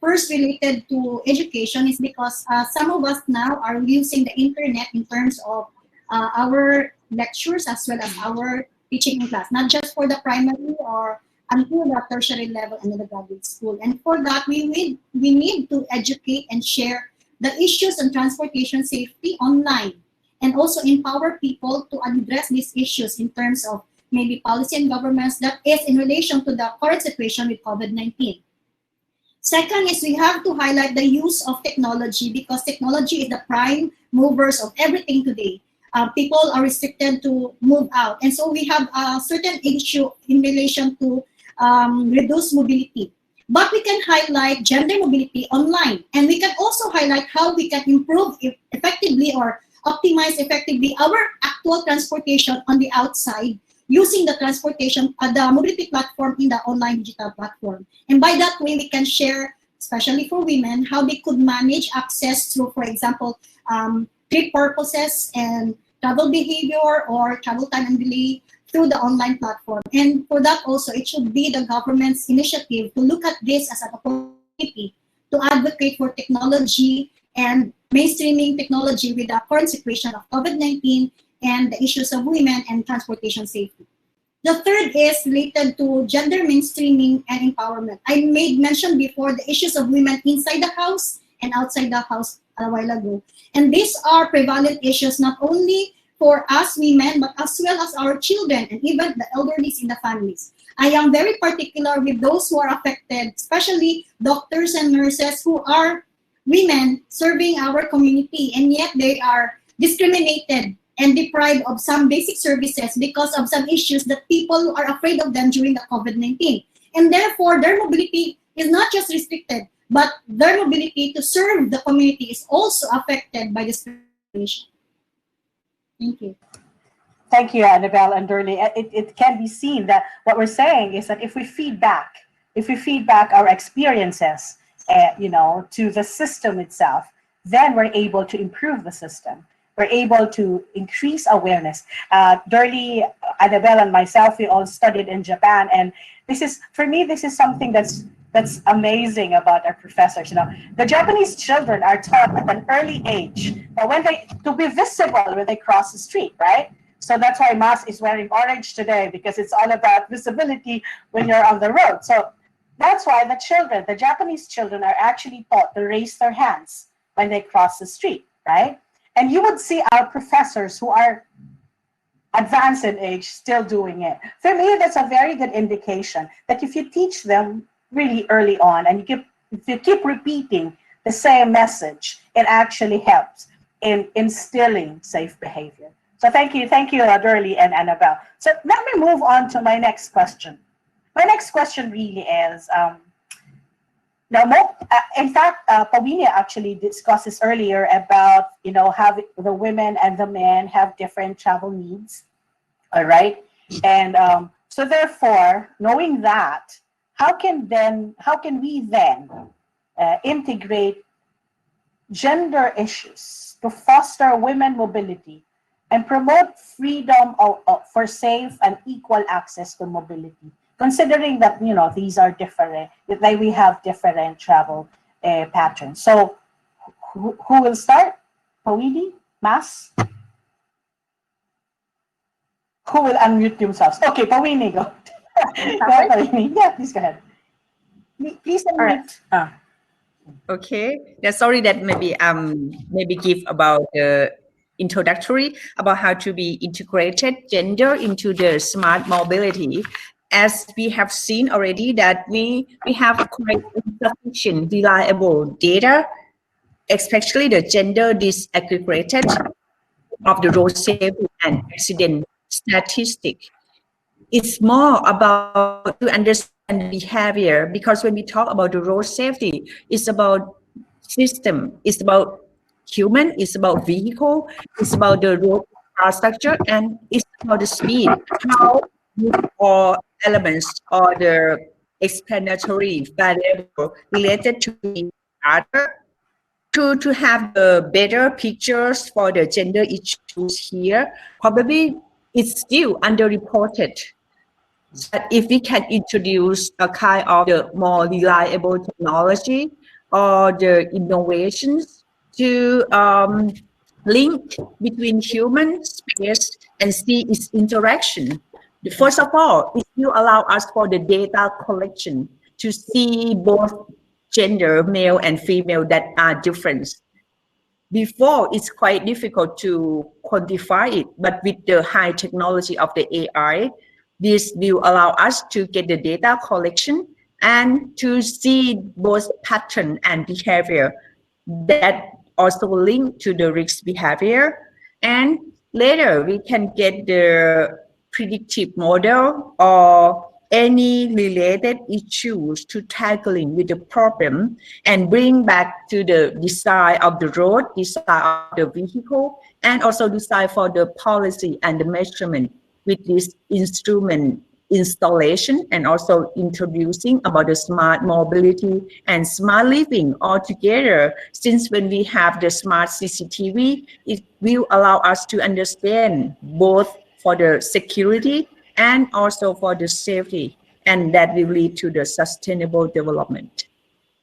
First, related to education is because some of us now are using the internet in terms of our lectures as well as our teaching in class, not just for the primary or until the tertiary level and the graduate school. And for that, we need to educate and share the issues on transportation safety online, and also empower people to address these issues in terms of maybe policy and governments that is in relation to the current situation with COVID-19. Second is we have to highlight the use of technology, because technology is the prime movers of everything today. People are restricted to move out. And so we have a certain issue in relation to reduced mobility. But we can highlight gender mobility online. And we can also highlight how we can improve effectively or optimize effectively our actual transportation on the outside using the the mobility platform in the online digital platform. And by that way, we can share, especially for women, how they could manage access to, for example, trip purposes and travel behavior or travel time and delay through the online platform. And for that also, it should be the government's initiative to look at this as an opportunity to advocate for technology and mainstreaming technology with the current situation of COVID-19 and the issues of women and transportation safety. The third is related to gender mainstreaming and empowerment. I made mention before the issues of women inside the house and outside the house a while ago. And these are prevalent issues not only for us women, but as well as our children and even the elderly in the families. I am very particular with those who are affected, especially doctors and nurses who are women serving our community, and yet they are discriminated and deprived of some basic services because of some issues that people are afraid of them during the COVID-19. And therefore, their mobility is not just restricted, but their mobility to serve the community is also affected by discrimination. Thank you. Thank you, Annabelle and Dorley. It can be seen that what we're saying is that if we feed back our experiences, to the system itself, then we're able to improve the system. We're able to increase awareness. Dorley, Annabelle, and myself, we all studied in Japan, and for me, this is something that's amazing about our professors. The Japanese children are taught at an early age to be visible when they cross the street, right? So that's why Mas is wearing orange today, because it's all about visibility when you're on the road. So that's why the Japanese children are actually taught to raise their hands when they cross the street, right? And you would see our professors who are advanced in age still doing it. For me, that's a very good indication that if you teach them really early on, and if you keep repeating the same message, it actually helps in instilling safe behavior. So thank you, Dorley and Annabelle. So let me move on to my next question. My next question really is, in fact, Pawinia actually discussed this earlier about, having the women and the men have different travel needs, all right? And so therefore, knowing that, how can we then integrate gender issues to foster women mobility and promote freedom for safe and equal access to mobility, considering that, you know, these are different, that we have different travel patterns. So who will start? Pawini? Mas? Who will unmute themselves? Okay, Pawini, go. Go ahead, Pawini. Yeah, please go ahead. Please unmute. Right. Okay. Yeah, sorry that maybe give about the introductory about how to be integrated gender into the smart mobility. As we have seen already that we have quite insufficient reliable data, especially the gender disaggregated of the road safety and accident statistic. It's more about to understand behavior, because when we talk about the road safety, it's about system, it's about human, it's about vehicle, it's about the road infrastructure, and it's about the speed. How all elements or the explanatory variable related to each other to have the better pictures for the gender issues here. Probably it's still underreported. But if we can introduce a kind of the more reliable technology or the innovations to link between human space and see its interaction. First of all, it will allow us for the data collection to see both gender, male and female, that are different. Before, it's quite difficult to quantify it, but with the high technology of the AI, this will allow us to get the data collection and to see both pattern and behavior that also link to the risk behavior. And later we can get the predictive model or any related issues to tackling with the problem and bring back to the design of the road, design of the vehicle, and also design for the policy and the measurement with this instrument installation, and also introducing about the smart mobility and smart living all together. Since when we have the smart CCTV, it will allow us to understand both for the security and also for the safety, and that will lead to the sustainable development.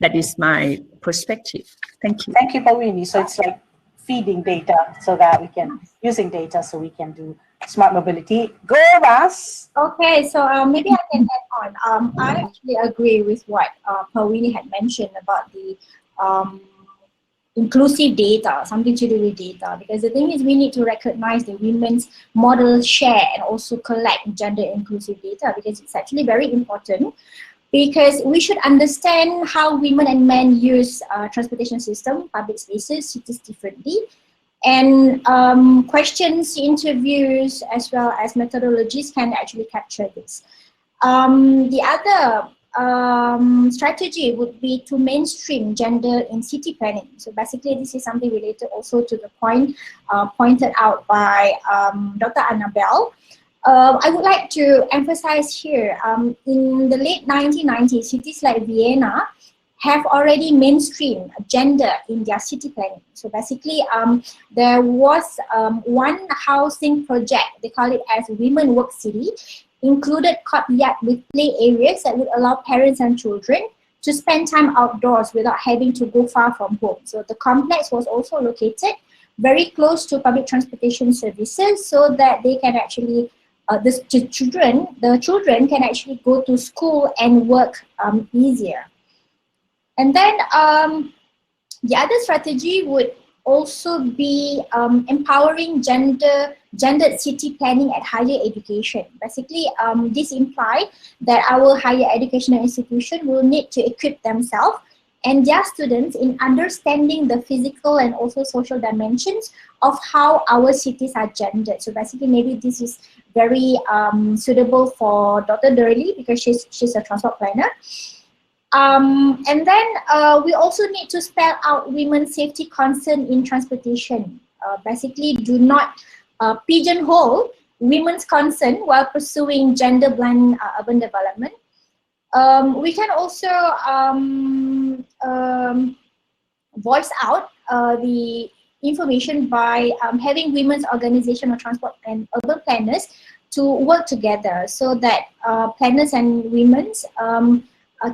That is my perspective. Thank you. Thank you, Pawini. So it's like feeding data so that we can, using data so we can do smart mobility. Go, Ras. Okay, so maybe I can add on. I actually agree with what Pawini had mentioned about the inclusive data, something to do with data, because the thing is we need to recognize the women's model share and also collect gender inclusive data, because it's actually very important, because we should understand how women and men use transportation system, public spaces, cities differently. And questions, interviews, as well as methodologies can actually capture this. The other strategy would be to mainstream gender in city planning. So basically, this is something related also to the point pointed out by Dr. Annabelle. I would like to emphasize here, in the late 1990s, cities like Vienna have already mainstreamed gender in their city planning. So basically, there was one housing project, they call it as Women Work City, included courtyard with play areas that would allow parents and children to spend time outdoors without having to go far from home. So the complex was also located very close to public transportation services so that they can actually, the children can actually go to school and work easier. And then the other strategy would also be empowering gendered city planning at higher education. Basically, this implies that our higher educational institution will need to equip themselves and their students in understanding the physical and also social dimensions of how our cities are gendered. So basically, maybe this is very suitable for Dr. Durley because she's a transport planner. And then we also need to spell out women's safety concern in transportation. Basically, do not pigeonhole women's concern while pursuing gender-blind urban development. We can also voice out the information by having women's organization of transport and urban planners to work together, so that planners and women's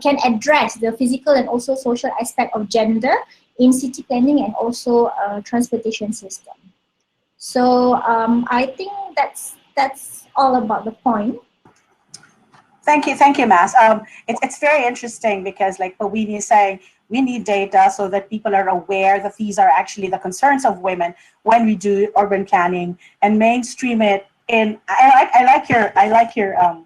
can address the physical and also social aspect of gender in city planning and also transportation system. So I think that's all about the point. Thank you, Mas. It's very interesting because, like Pawini is saying, we need data so that people are aware that these are actually the concerns of women when we do urban planning and mainstream it in. I like your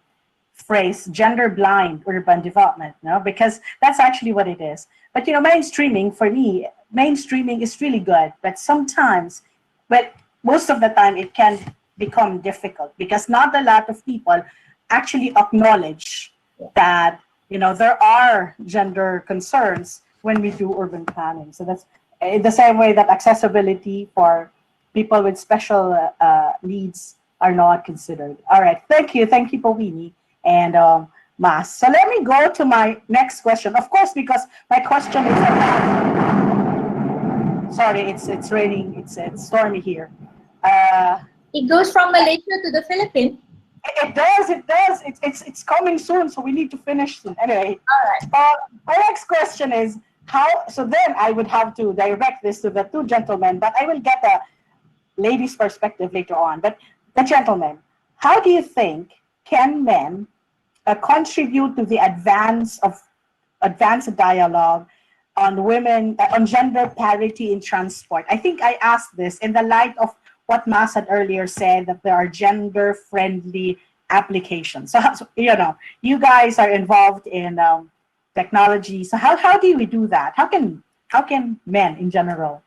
phrase, gender blind urban development, no? Because that's actually what it is. But you know, mainstreaming for me, mainstreaming is really good, but sometimes, but most of the time, it can become difficult because not a lot of people actually acknowledge that, you know, there are gender concerns when we do urban planning. So that's in the same way that accessibility for people with special needs are not considered. All right, thank you, Pawini and Mas. So let me go to my next question. Of course, because my question is sorry, it's raining, it's stormy here. It goes from Malaysia to the Philippines. It does. It's coming soon, so we need to finish soon. Anyway, all right. My next question is how. So then I would have to direct this to the two gentlemen, but I will get a lady's perspective later on. But the gentlemen, how do you think can men contribute to the advance dialogue on women on gender parity in transport? I think I asked this in the light of what Mas had earlier said, that there are gender-friendly applications. So, you know, you guys are involved in technology. So how do we do that? How can men in general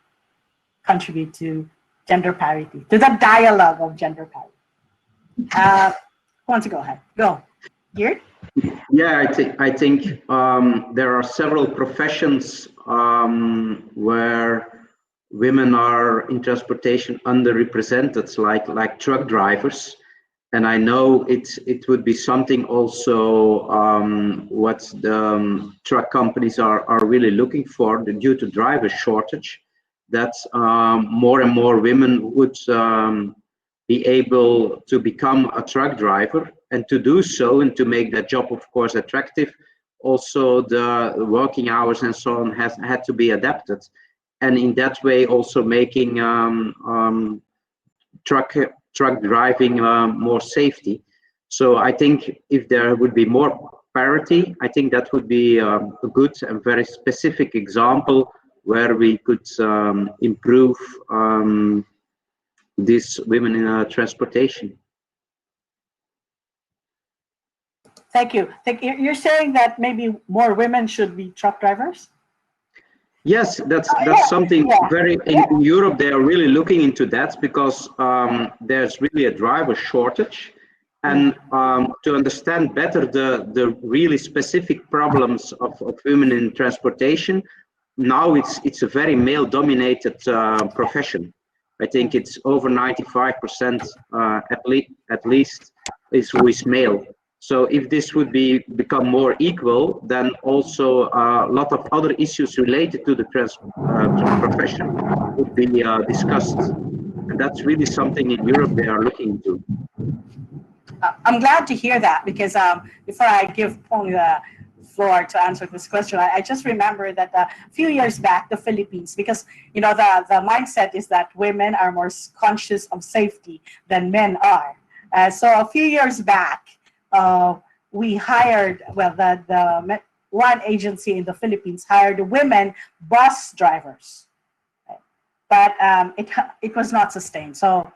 contribute to gender parity, to the dialogue of gender parity? Who wants to go ahead? Go. Geert? Yeah, I think there are several professions where women are in transportation underrepresented, like truck drivers, and I know it would be something also what the truck companies are really looking for due to driver shortage, that more and more women would be able to become a truck driver, and to do so and to make that job, of course, attractive. Also, the working hours and so on had to be adapted. And in that way, also making truck driving more safety. So I think if there would be more parity, I think that would be a good and very specific example where we could improve these women in transportation. Thank you. You're saying that maybe more women should be truck drivers? Yes, that's something very in Europe. They are really looking into that because there's really a driver shortage, and to understand better the really specific problems of women in transportation. Now it's a very male-dominated profession. I think it's over 95% at least who is male. So if this would become more equal, then also a lot of other issues related to the profession would be discussed. And that's really something in Europe they are looking into. I'm glad to hear that, because before I give Pong the floor to answer this question, I just remember that a few years back, the Philippines, because you know the mindset is that women are more conscious of safety than men are. So a few years back, we hired, well, the one agency in the Philippines hired women bus drivers, but it was not sustained. So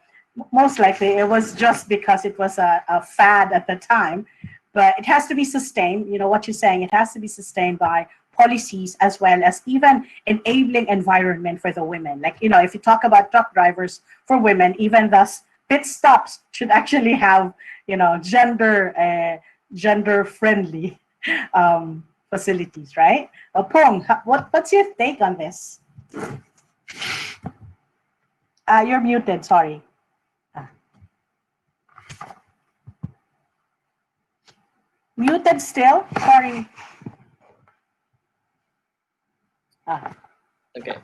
most likely it was just because it was a fad at the time, but it has to be sustained. You know what you're saying, it has to be sustained by policies as well as even enabling environment for the women. Like, you know, if you talk about truck drivers for women, even thus pit stops should actually have, you know, gender friendly facilities, right? Pong, what's your take on this? You're muted, sorry. Muted still? Sorry. Okay.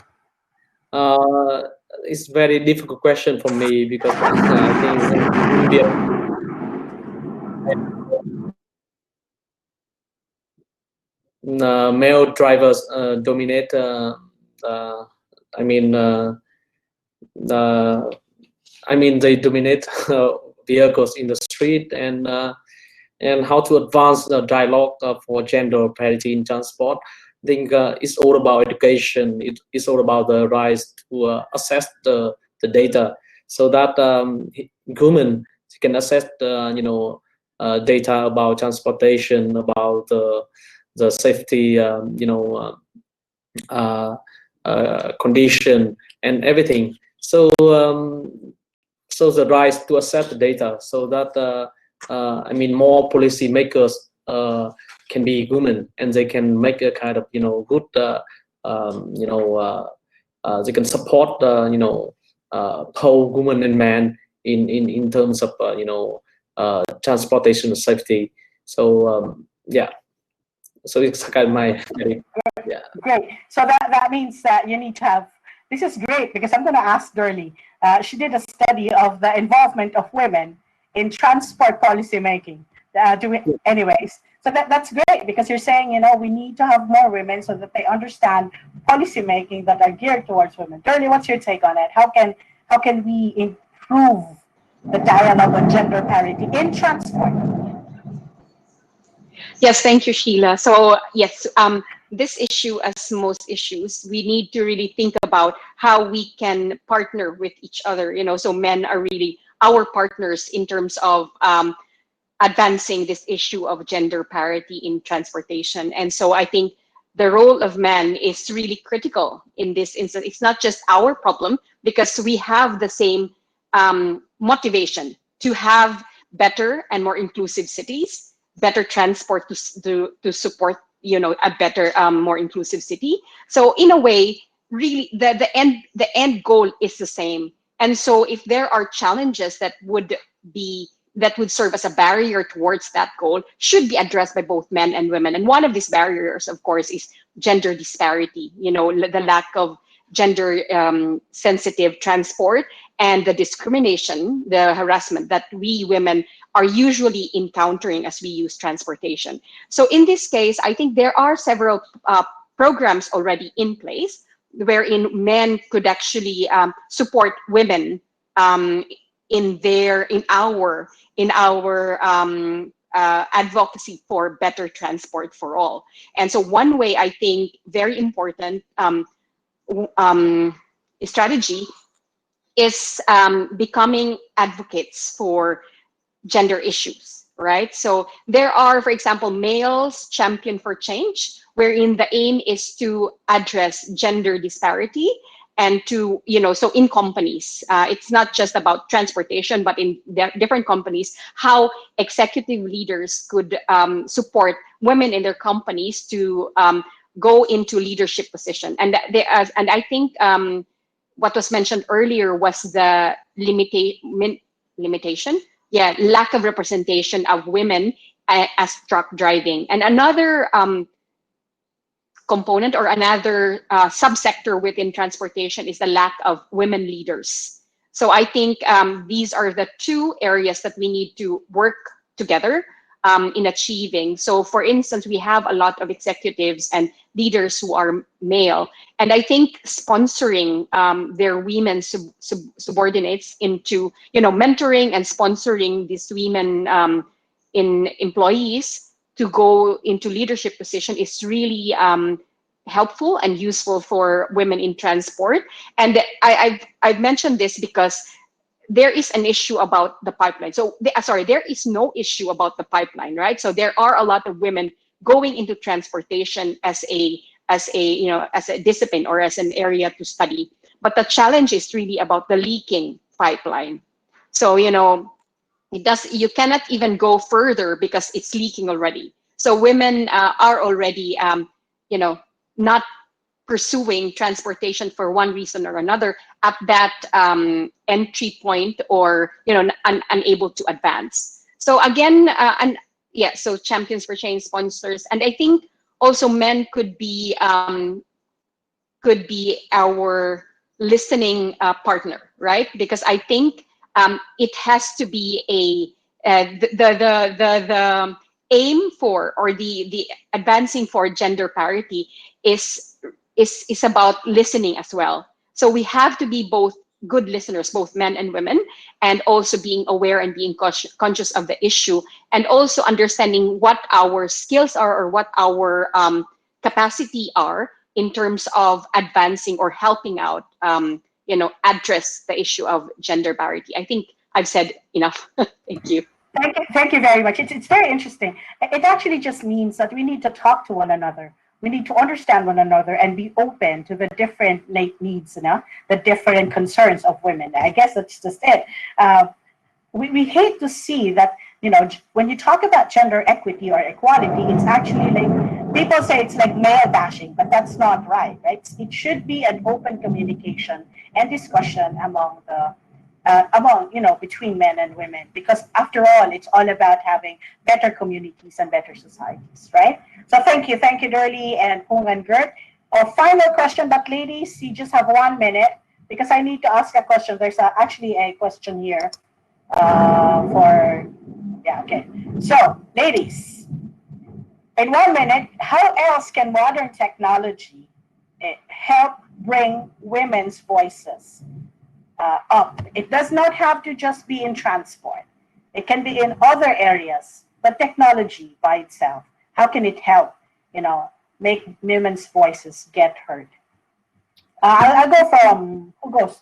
It's very difficult question for me because I think India. Male drivers dominate. I mean, they dominate vehicles in the street, and how to advance the dialogue for gender parity in transport. I think it's all about education. It's all about the rights to access the data, so that women can access data about transportation, about the safety, condition and everything. So so the right to access the data, so that more policy makers can be women, and they can make a kind of good they can support both women and men in terms of transportation safety. So yeah, so it's kind of my yeah. Great. So that means that you need to have. This is great because I'm going to ask Durley. She did a study of the involvement of women in transport policy making. Anyways, so that's great because you're saying we need to have more women so that they understand policy making that are geared towards women. Durley, what's your take on it? How can we improve the dialogue on gender parity in transport? Yes, thank you, Sheila. So yes, this issue, as most issues, we need to really think about how we can partner with each other. So men are really our partners in terms of advancing this issue of gender parity in transportation. And so I think the role of men is really critical in this instance. It's not just our problem, because we have the same motivation to have better and more inclusive cities, better transport to support a better, more inclusive city. So in a way, really the end goal is the same. And so if there are challenges that would serve as a barrier towards that goal, should be addressed by both men and women. And one of these barriers, of course, is gender disparity, the lack of gender sensitive transport, and the discrimination, the harassment that we women are usually encountering as we use transportation. So in this case, I think there are several programs already in place wherein men could actually support women in our advocacy for better transport for all. And so one way, I think, very important strategy is becoming advocates for gender issues, right? So there are, for example, Males Champion for Change, wherein the aim is to address gender disparity and to, so in companies, it's not just about transportation, but in different companies, how executive leaders could support women in their companies to go into leadership position. And I think what was mentioned earlier was the limitation, lack of representation of women as truck driving. And another component or another subsector within transportation is the lack of women leaders. So I think these are the two areas that we need to work together in achieving. So for instance, we have a lot of executives and leaders who are male, and I think sponsoring their women subordinates into, mentoring and sponsoring these women in employees to go into leadership position is really helpful and useful for women in transport. And I've mentioned this because there is an issue about the pipeline. So there is no issue about the pipeline, right? So there are a lot of women going into transportation as a discipline or as an area to study. But the challenge is really about the leaking pipeline. So, you cannot even go further because it's leaking already. So women are already, not pursuing transportation for one reason or another at that entry point, or unable to advance. So again, and yeah, so champions for change, sponsors, and I think also men could be our listening partner, right? Because I think it has to be the aim for, or the advancing for gender parity is about listening as well. So we have to be both good listeners, both men and women, and also being aware and being conscious of the issue, and also understanding what our skills are, or what our capacity are in terms of advancing or helping out, address the issue of gender parity. I think I've said enough. Thank you. Thank you very much. It's very interesting. It actually just means that we need to talk to one another. We need to understand one another and be open to the different needs, the different concerns of women. I guess that's just it. We hate to see that, when you talk about gender equity or equality, it's actually like, people say it's like male bashing, but that's not right? It should be an open communication and discussion between men and women, because after all, it's all about having better communities and better societies, right? So thank you, Durley and Pung and Gert. Final question, but ladies, you just have 1 minute, because I need to ask a question. There's actually a question here okay. So ladies, in 1 minute, how else can modern technology help bring women's voices up? It does not have to just be in transport. It can be in other areas, but technology by itself, how can it help, make women's voices get heard? I'll go from, who goes?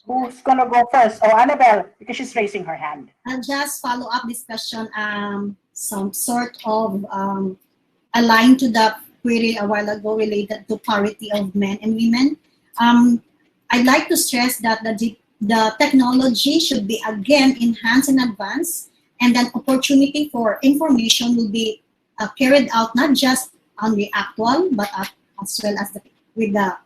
Who's gonna go first? Oh, Annabelle, because she's raising her hand. I'll just follow up this question, some sort of aligned to the query a while ago related to parity of men and women. I'd like to stress that the technology should be again enhanced and advanced, and then opportunity for information will be carried out not just on the actual, but as well as with the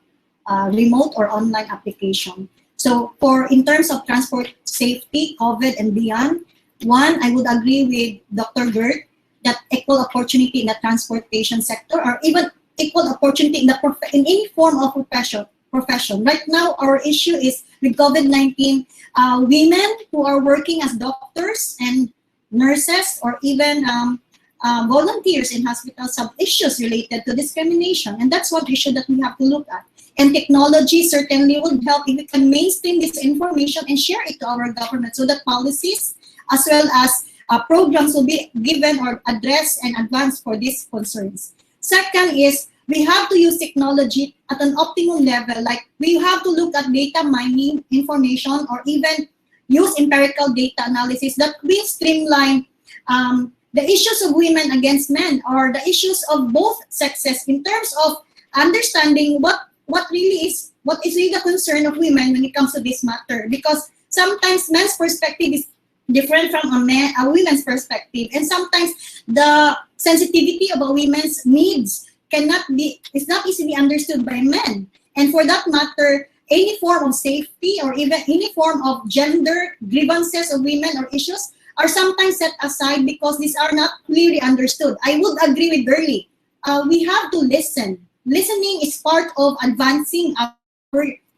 remote or online application. So in terms of transport safety, COVID and beyond, one, I would agree with Dr. Gert that equal opportunity in the transportation sector, or even equal opportunity in any form of profession. Right now, our issue is with COVID-19, women who are working as doctors and nurses, or even volunteers in hospitals, have issues related to discrimination. And that's one issue that we have to look at. And technology certainly would help if we can mainstream this information and share it to our government, so that policies as well as programs will be given or addressed and advanced for these concerns. Second is, we have to use technology at an optimum level. Like, we have to look at data mining information, or even use empirical data analysis that will streamline the issues of women against men, or the issues of both sexes, in terms of understanding what is really the concern of women when it comes to this matter. Because sometimes men's perspective is different from a women's perspective, and sometimes the sensitivity about women's needs is not easily understood by men. And for that matter, any form of safety, or even any form of gender grievances of women or issues, are sometimes set aside because these are not clearly understood. I would agree with Durley. We have to listen. Listening is part of advancing our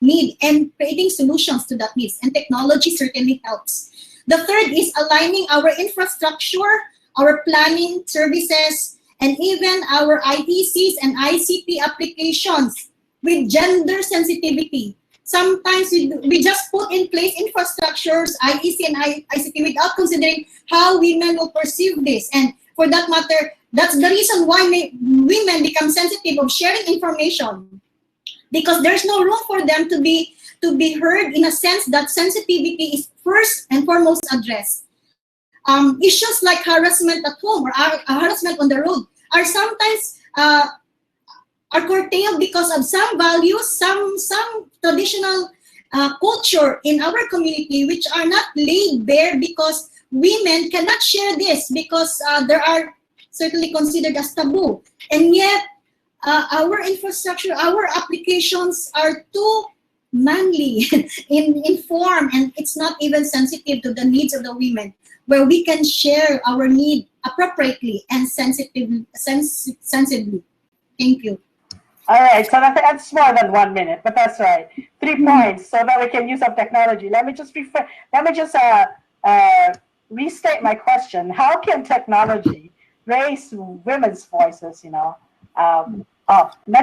need and creating solutions to that needs, and technology certainly helps. The third is aligning our infrastructure, our planning services, and even our ITCs and ICT applications with gender sensitivity. Sometimes we just put in place infrastructures, IEC and ICT, without considering how women will perceive this. And for that matter, that's the reason why women become sensitive of sharing information, because there's no room for them to be heard, in a sense that sensitivity is first and foremost addressed. Issues like harassment at home or harassment on the road are sometimes are curtailed because of some values, some traditional culture in our community, which are not laid bare, because women cannot share this because there are certainly considered as taboo. And yet our infrastructure, our applications are too manly in form, and it's not even sensitive to the needs of the women, where we can share our need appropriately and sensibly. Thank you. All right, so that's more than 1 minute, but that's right. 3 points, so that we can use some technology. Let me just restate my question. How can technology raise women's voices, not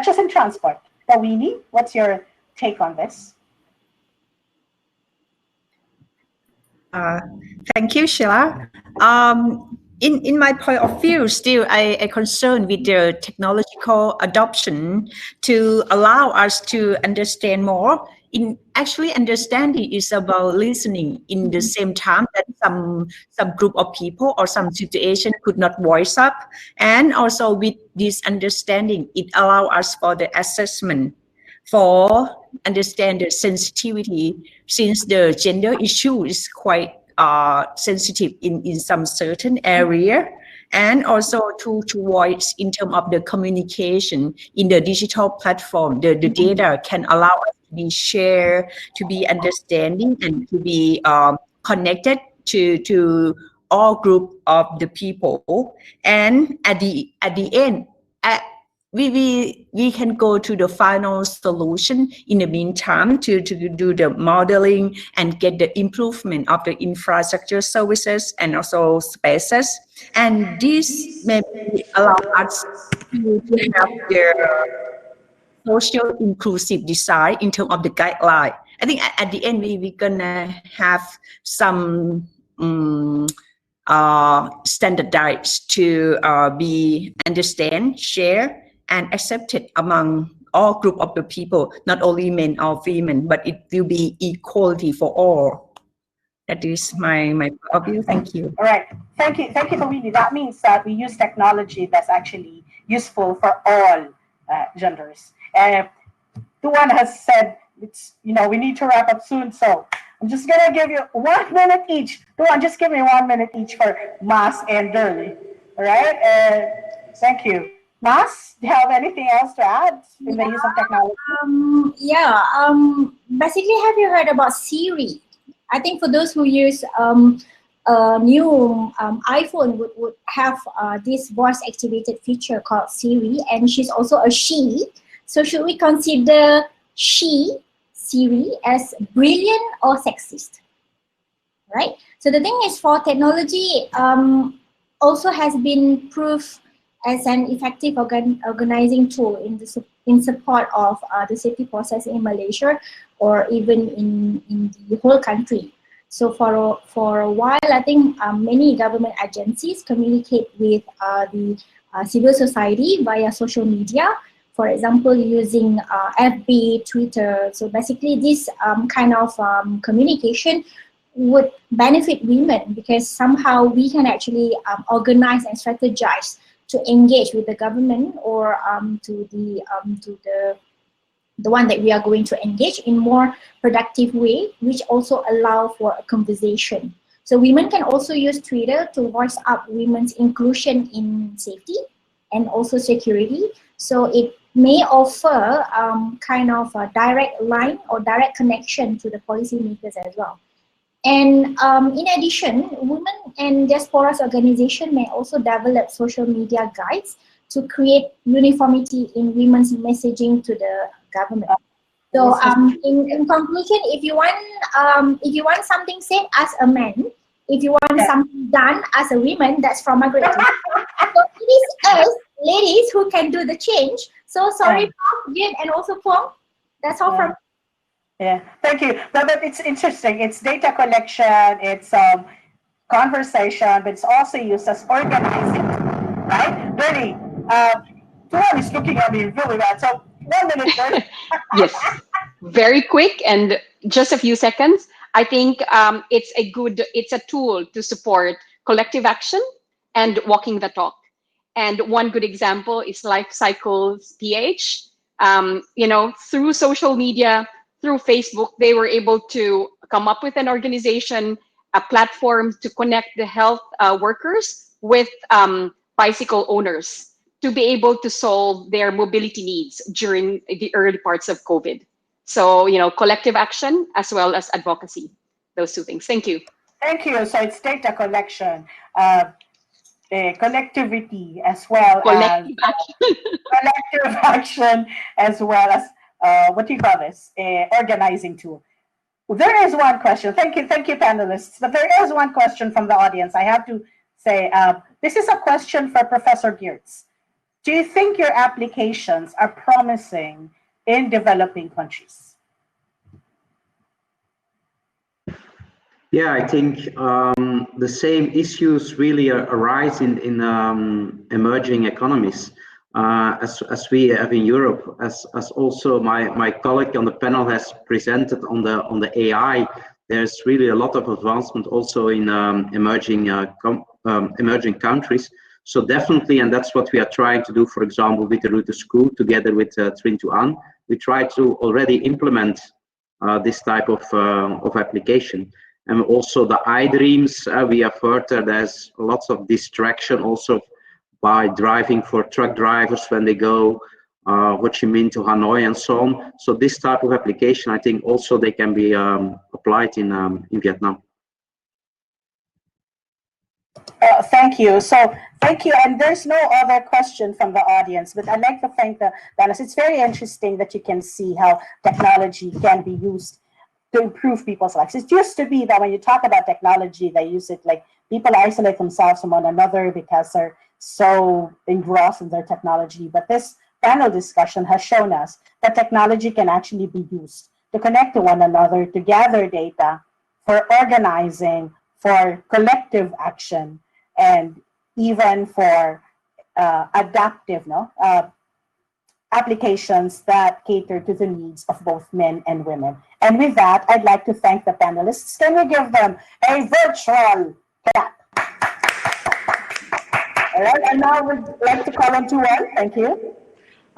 just in transport? Winnie, what's your take on this? Thank you, Sheila. In my point of view, still I concerned with the technological adoption to allow us to understand more. Actually, understanding is about listening in the same time that some group of people or some situation could not voice up. And also with this understanding, it allows us for the assessment, for understand the sensitivity, since the gender issue is quite sensitive in some certain area, and also to voice in terms of the communication in the digital platform. The data can allow us to be shared, to be understanding, and to be connected to all group of the people. And at the end, we can go to the final solution in the meantime to do the modeling and get the improvement of the infrastructure services and also spaces. And this may allow us to have the social inclusive design in terms of the guideline. I think at the end we're gonna have some standardized to be understand, share, and accepted among all group of the people, not only men or women, but it will be equality for all. That is my view. Thank you. All right, thank you, Winnie. That means that we use technology that's actually useful for all genders. Tuan has said we need to wrap up soon, so I'm just gonna give you 1 minute each. Tuan, just give me 1 minute each for Mas and Durley. All right, thank you. Mas, do you have anything else to add in the use of technology? Basically, have you heard about Siri? I think for those who use a new iPhone would have this voice activated feature called Siri, and she's also a she. So should we consider Siri as brilliant or sexist? Right? So the thing is, for technology also has been proved as an effective organizing tool in support of the safety process in Malaysia, or even in the whole country. So for a while, I think many government agencies communicate with the civil society via social media. For example, using FB, Twitter. So basically, this kind of communication would benefit women, because somehow we can actually organize and strategize to engage with the government or to the one that we are going to engage in more productive way, which also allow for a conversation. So women can also use Twitter to voice up women's inclusion in safety and also security. So it may offer kind of a direct line or direct connection to the policymakers as well. And in addition, women and diaspora's organization may also develop social media guides to create uniformity in women's messaging to the government. So in conclusion, if you want something said as a man, if you want something done as a woman, that's from Margaret. So it is us ladies who can do the change. So sorry, Jin, and also Pong. That's all from. Yeah, thank you. But it's interesting. It's data collection, it's conversation, but it's also used as organizing, right? Dirty. Tuan is looking at me really bad. So 1 minute, Dirty. Yes, very quick and just a few seconds. I think it's a tool to support collective action and walking the talk. And one good example is Life Cycles PH. Through social media, through Facebook, they were able to come up with an organization, a platform to connect the health workers with bicycle owners to be able to solve their mobility needs during the early parts of COVID. So, collective action as well as advocacy, those two things. Thank you. Thank you. So it's data collection. collectivity as well Collective as collective action, as well as what do you call this? Organizing tool. There is one question. Thank you, panelists. But there is one question from the audience. I have to say, this is a question for Professor Geertz. Do you think your applications are promising in developing countries? Yeah, I think the same issues really arise in emerging economies as we have in Europe, as also my colleague on the panel has presented on the AI. There's really a lot of advancement also in emerging countries. So definitely, and that's what we are trying to do, for example, with the Route to School together with Twin to An. We try to already implement this type of application. And also the iDreams, we have heard that there's lots of distraction also by driving for truck drivers when they go Ho Chi Minh to Hanoi and so on. So this type of application, I think also they can be applied in Vietnam. Thank you. So thank you. And there's no other question from the audience, but I'd like to thank the panelists. It's very interesting that you can see how technology can be used to improve people's lives. It used to be that when you talk about technology, they use it like people isolate themselves from one another because they're so engrossed in their technology. But this panel discussion has shown us that technology can actually be used to connect to one another, to gather data, for organizing, for collective action, and even for adaptive applications that cater to the needs of both men and women. And with that, I'd like to thank the panelists. Can we give them a virtual clap? All right, and now we'd like to call on Tuan. Thank you.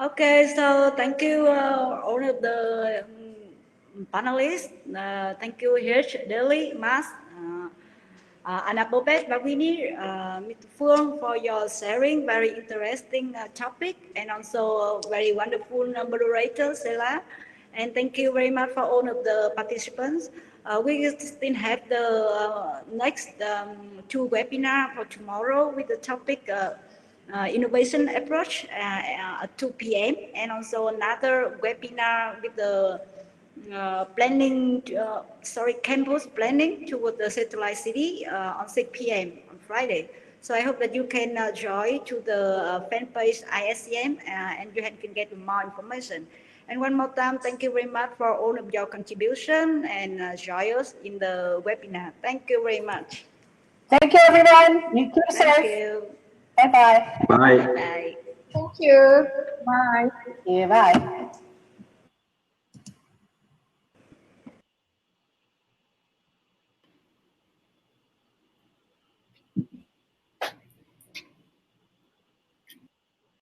Okay, so thank you all of the panelists. Thank you, Hirsch, Delhi, Mas, Anna Bobet, Bavini, Mr. Phương, for your sharing very interesting topic, and also very wonderful moderator, Sela. And thank you very much for all of the participants. We still have the next two webinars for tomorrow with the topic innovation approach at 2 p.m. and also another webinar with the campus planning toward the satellite city on 6 p.m. on Friday. So I hope that you can join to the fan page ISCM and you can get more information. And one more time, thank you very much for all of your contribution and join us in the webinar. Thank you very much. Thank you, everyone. You keep safe. Thank you. Bye-bye. Bye. Bye. Thank you. Bye. Yeah, bye.